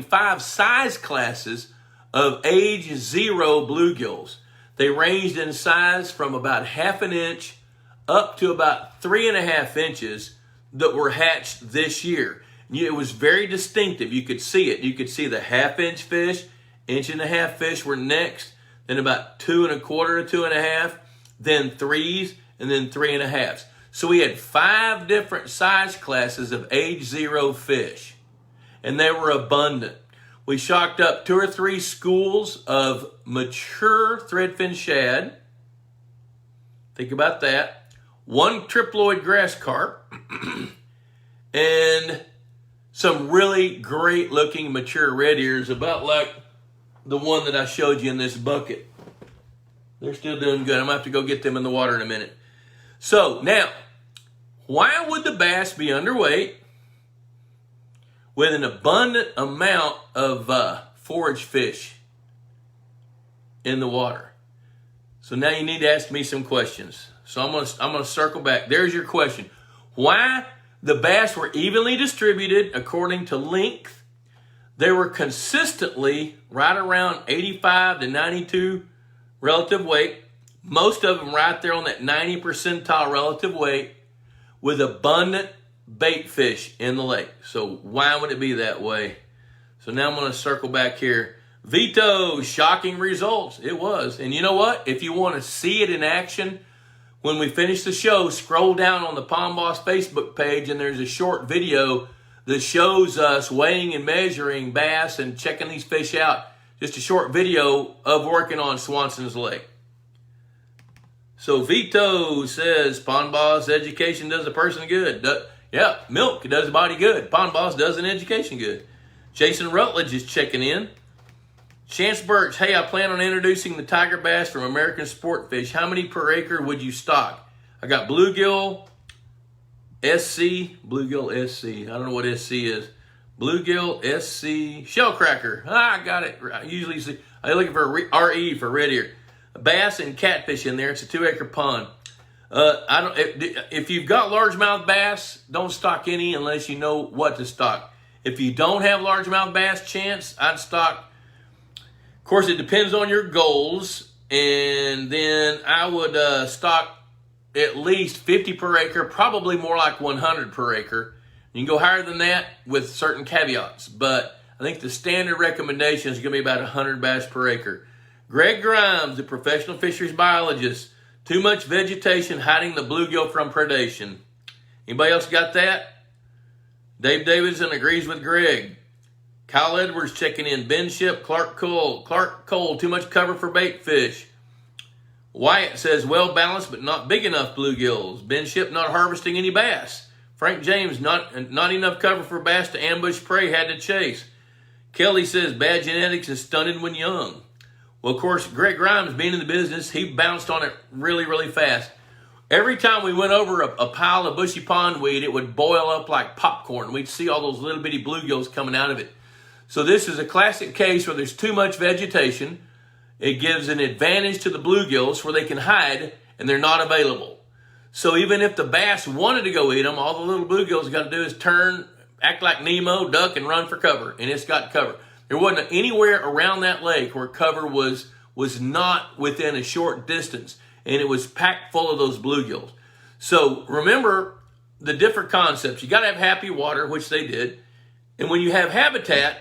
[SPEAKER 1] five size classes of age 0 bluegills. They ranged in size from about 1/2 inch up to about 3.5 inches that were hatched this year. It was very distinctive. You could see it. You could see the 1/2 inch fish, 1.5 inch fish were next, then about 2 1/4 to 2.5, then 3s, and then 3.5s. So we had 5 different size classes of age 0 fish, and they were abundant. We shocked up 2 or 3 schools of mature threadfin shad. Think about that. 1 triploid grass carp, and some really great looking mature red ears, about like the one that I showed you in this bucket. They're still doing good. I'm going to have to go get them in the water in a minute. So now, why would the bass be underweight with an abundant amount of forage fish in the water? So now you need to ask me some questions. So I'm going to circle back. There's your question. Why the bass were evenly distributed according to length. They were consistently right around 85 to 92 relative weight. Most of them right there on that 90 percentile relative weight with abundant bait fish in the lake. So why would it be that way? So now I'm going to circle back here. Vito, shocking results. It was. And you know what? If you want to see it in action, when we finish the show, scroll down on the Pond Boss Facebook page and there's a short video that shows us weighing and measuring bass and checking these fish out. Just a short video of working on Swanson's Lake. So Vito says, Pond Boss, education does a person good. Yeah, milk does a body good. Pond Boss does an education good. Jason Rutledge is checking in. Chance Birch, hey, I plan on introducing the tiger bass from American Sport Fish. How many per acre would you stock? I got bluegill SC, bluegill SC. I don't know what SC is. Bluegill SC shellcracker. I got it. I usually see. I'm looking for RE for red ear. Bass and catfish in there. It's a 2-acre pond. If you've got largemouth bass, don't stock any unless you know what to stock. If you don't have largemouth bass, Chance, I'd stock. Of course, it depends on your goals, and then I would stock at least 50 per acre, probably more like 100 per acre. You can go higher than that with certain caveats, but I think the standard recommendation is going to be about 100 bass per acre. Greg Grimes, the professional fisheries biologist, too much vegetation hiding the bluegill from predation. Anybody else got that? Dave Davidson agrees with Greg. Kyle Edwards checking in. Ben Ship, Clark Cole, too much cover for bait fish. Wyatt says, well balanced but not big enough bluegills. Ben Ship not harvesting any bass. Frank James, not enough cover for bass to ambush prey, had to chase. Kelly says, bad genetics and stunted when young. Well, of course, Greg Grimes, being in the business, he bounced on it really, really fast. Every time we went over a pile of bushy pondweed, it would boil up like popcorn. We'd see all those little bitty bluegills coming out of it. So this is a classic case where there's too much vegetation. It gives an advantage to the bluegills where they can hide and they're not available. So even if the bass wanted to go eat them, all the little bluegills got to do is turn, act like Nemo, duck, and run for cover. And it's got cover. There wasn't anywhere around that lake where cover was not within a short distance. And it was packed full of those bluegills. So remember the different concepts. You got to have happy water, which they did. And when you have habitat,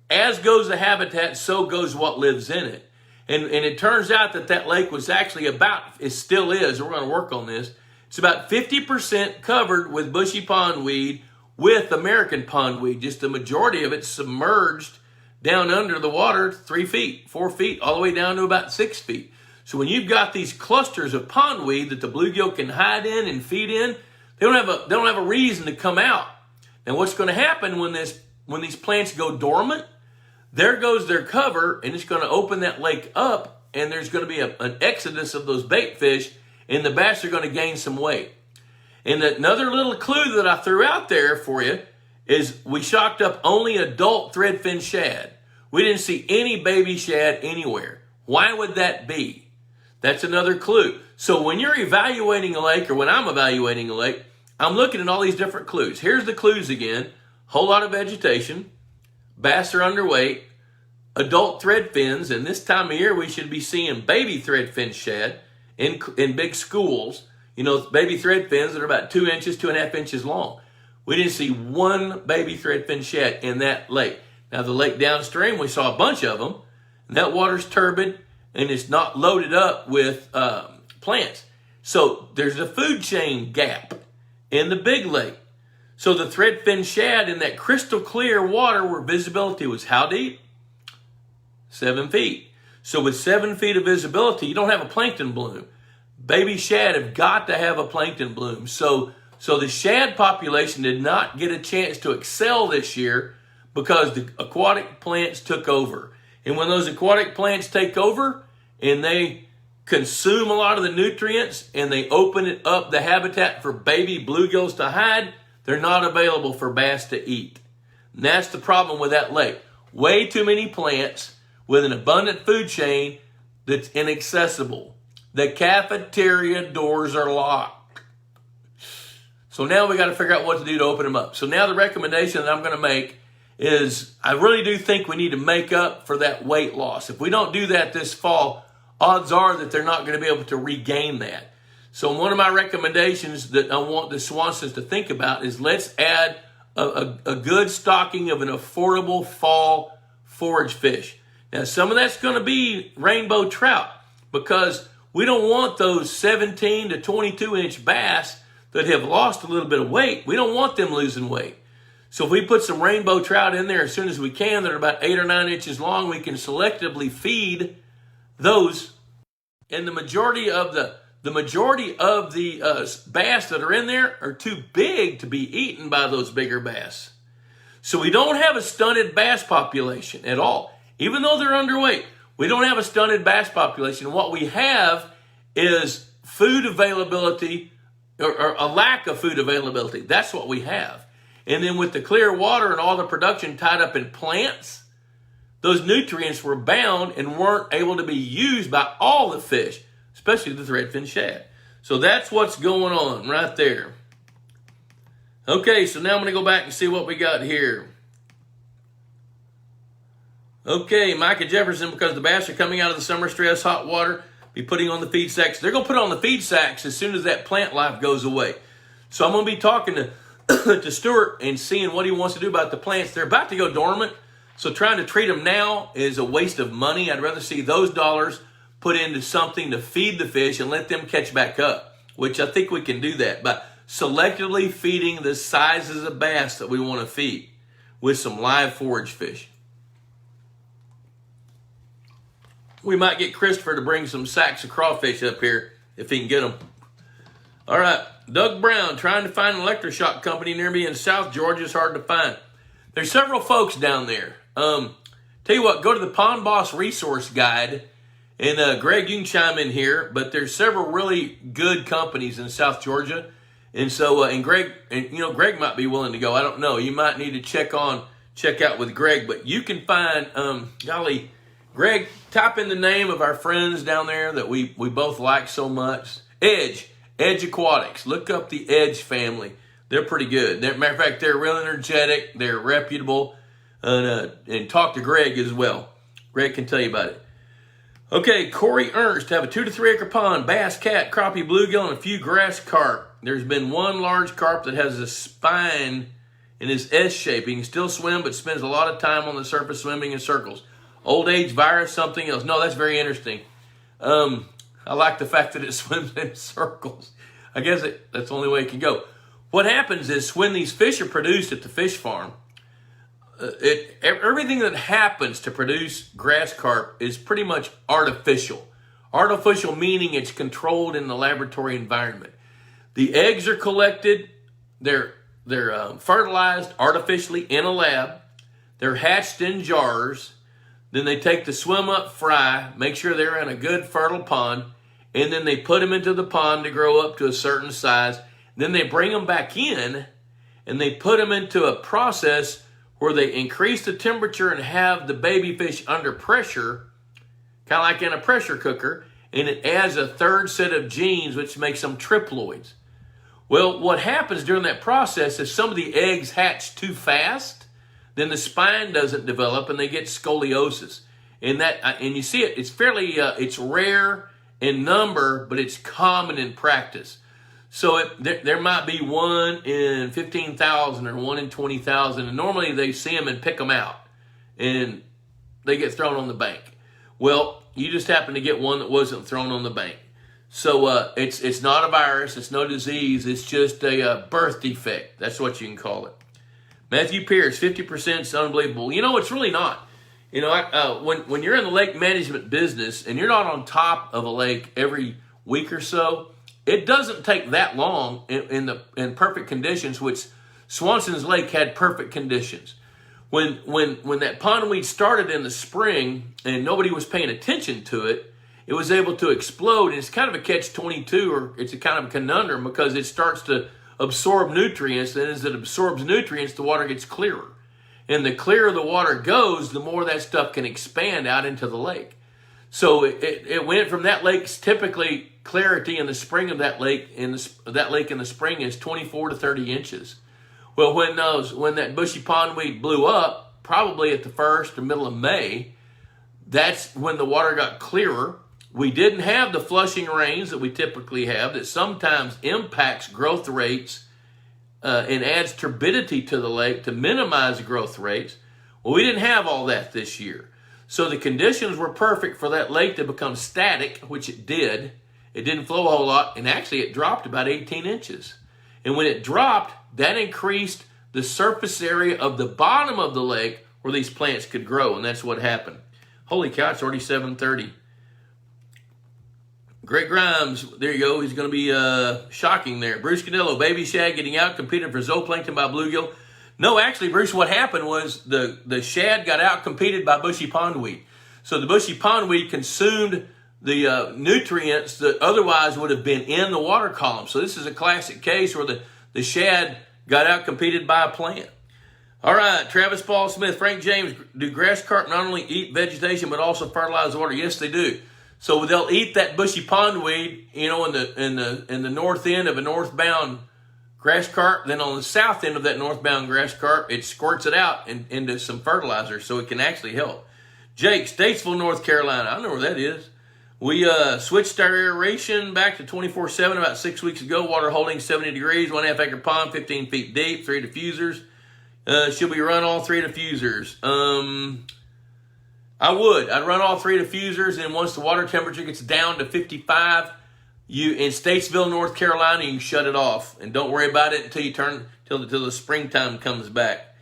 [SPEAKER 1] as goes the habitat, so goes what lives in it. And it turns out that lake was actually it still is, we're going to work on this, it's about 50% covered with bushy pondweed with American pondweed. Just the majority of it submerged down under the water 3 feet, 4 feet, all the way down to about 6 feet. So when you've got these clusters of pondweed that the bluegill can hide in and feed in, they don't have a reason to come out. Now what's going to happen when these plants go dormant? There goes their cover, and it's going to open that lake up, and there's going to be an exodus of those bait fish, and the bass are going to gain some weight. And another little clue that I threw out there for you is we shocked up only adult threadfin shad. We didn't see any baby shad anywhere. Why would that be? That's another clue. So when you're evaluating a lake, or when I'm evaluating a lake, I'm looking at all these different clues. Here's the clues again. Whole lot of vegetation. Bass are underweight, adult threadfins, and this time of year we should be seeing baby threadfin shad in big schools. You know, baby threadfins that are about 2 inches, 2.5 inches long. We didn't see one baby threadfin shad in that lake. Now the lake downstream, we saw a bunch of them, and that water's turbid, and it's not loaded up with plants. So there's a food chain gap in the big lake. So the threadfin shad in that crystal clear water where visibility was how deep? 7 feet. So with 7 feet of visibility, you don't have a plankton bloom. Baby shad have got to have a plankton bloom. So the shad population did not get a chance to excel this year because the aquatic plants took over. And when those aquatic plants take over and they consume a lot of the nutrients and they open it up, the habitat for baby bluegills to hide, they're not available for bass to eat. And that's the problem with that lake. Way too many plants with an abundant food chain that's inaccessible. The cafeteria doors are locked. So now we got to figure out what to do to open them up. So now the recommendation that I'm going to make is I really do think we need to make up for that weight loss. If we don't do that this fall, odds are that they're not going to be able to regain that. So one of my recommendations that I want the Swansons to think about is let's add a good stocking of an affordable fall forage fish. Now, some of that's going to be rainbow trout because we don't want those 17 to 22 inch bass that have lost a little bit of weight. We don't want them losing weight. So if we put some rainbow trout in there as soon as we can, that are about 8 or 9 inches long, we can selectively feed those. And the majority of the bass that are in there are too big to be eaten by those bigger bass. So we don't have a stunted bass population at all. Even though they're underweight, we don't have a stunted bass population. What we have is food availability or a lack of food availability. That's what we have. And then with the clear water and all the production tied up in plants, those nutrients were bound and weren't able to be used by all the fish, especially the threadfin shad. So that's what's going on right there. Okay, so now I'm going to go back and see what we got here. Okay, Micah Jefferson, because the bass are coming out of the summer stress, hot water, be putting on the feed sacks. They're going to put on the feed sacks as soon as that plant life goes away. So I'm going to be talking to to Stuart and seeing what he wants to do about the plants. They're about to go dormant, so trying to treat them now is a waste of money. I'd rather see those dollars put into something to feed the fish and let them catch back up, which I think we can do that by selectively feeding the sizes of bass that we want to feed with some live forage fish. We might get Christopher to bring some sacks of crawfish up here if he can get them. All right, Doug Brown, trying to find an electroshock company near me in South Georgia is hard to find. There's several folks down there. Tell you what, go to the Pond Boss Resource Guide, and Greg, you can chime in here, but there's several really good companies in South Georgia. And so, Greg might be willing to go. I don't know. You might need to check out with Greg, but you can find, Greg, type in the name of our friends down there that we both like so much. Edge Aquatics. Look up the Edge family. They're pretty good. Matter of fact, they're real energetic. They're reputable. And talk to Greg as well. Greg can tell you about it. Okay, Corey Ernst. Have a 2 to 3 acre pond, bass, cat, crappie, bluegill, and a few grass carp. There's been one large carp that has a spine in his S shape. He can still swim, but spends a lot of time on the surface swimming in circles. Old age, virus, something else. No, that's very interesting. I like the fact that it swims in circles. I guess that's the only way it can go. What happens is when these fish are produced at the fish farm, everything that happens to produce grass carp is pretty much artificial. Artificial meaning it's controlled in the laboratory environment. The eggs are collected. They're fertilized artificially in a lab. They're hatched in jars. Then they take the swim up fry, make sure they're in a good fertile pond, and then they put them into the pond to grow up to a certain size. Then they bring them back in, and they put them into a process where they increase the temperature and have the baby fish under pressure, kind of like in a pressure cooker, and it adds a third set of genes, which makes them triploids. Well, what happens during that process is some of the eggs hatch too fast, then the spine doesn't develop and they get scoliosis. And you see it, it's fairly, it's rare in number, but it's common in practice. So there might be 1 in 15,000 or 1 in 20,000, and normally they see them and pick them out, and they get thrown on the bank. Well, you just happen to get one that wasn't thrown on the bank. So it's not a virus, it's no disease, it's just a birth defect. That's what you can call it. Matthew Pierce, 50% is unbelievable. You know, it's really not. You know, when you're in the lake management business and you're not on top of a lake every week or so, it doesn't take that long in perfect conditions, which Swanson's Lake had perfect conditions. When that pondweed started in the spring and nobody was paying attention to it, it was able to explode. And it's kind of a catch-22, or it's a kind of a conundrum, because it starts to absorb nutrients, and as it absorbs nutrients, the water gets clearer. And the clearer the water goes, the more that stuff can expand out into the lake. So it went from that lake's typically clarity in the spring of that lake, in the spring is 24 to 30 inches. Well, when that bushy pondweed blew up, probably at the first or middle of May, that's when the water got clearer, we didn't have the flushing rains that we typically have that sometimes impacts growth rates and adds turbidity to the lake to minimize the growth rates. Well, we didn't have all that this year. So the conditions were perfect for that lake to become static, which it did. It didn't flow a whole lot, and actually it dropped about 18 inches. And when it dropped, that increased the surface area of the bottom of the lake where these plants could grow, and that's what happened. Holy cow, it's already 7:30. Greg Grimes, there you go. He's going to be shocking there. Bruce Candello, baby shad getting out, competed for zooplankton by bluegill. No, actually, Bruce, what happened was the shad got out competed by bushy pondweed. So the bushy pondweed consumed the nutrients that otherwise would have been in the water column. So this is a classic case where the shad got out competed by a plant. All right, Travis Paul Smith, Frank James, do grass carp not only eat vegetation but also fertilize water? Yes, they do. So they'll eat that bushy pondweed, you know, in the north end of a northbound grass carp. Then on the south end of that northbound grass carp, it squirts it out into some fertilizer, so it can actually help. Jake, Statesville, North Carolina. I know where that is. We switched our aeration back to 24/7 about 6 weeks ago. Water holding 70 degrees, 1.5 acre pond, 15 feet deep, 3 diffusers. Should we run all 3 diffusers? I would. I'd run all 3 diffusers, and once the water temperature gets down to 55, you in Statesville, North Carolina, you shut it off, and don't worry about it until the springtime comes back.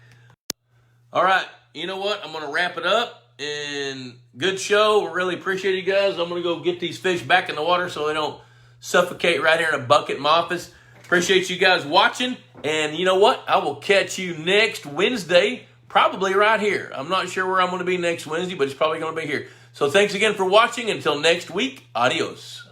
[SPEAKER 1] All right, you know what? I'm going to wrap it up. And good show. We really appreciate you guys. I'm going to go get these fish back in the water so they don't suffocate right here in a bucket in my office. Appreciate you guys watching. And you know what? I will catch you next Wednesday, probably right here. I'm not sure where I'm going to be next Wednesday, but it's probably going to be here. So thanks again for watching. Until next week, adios.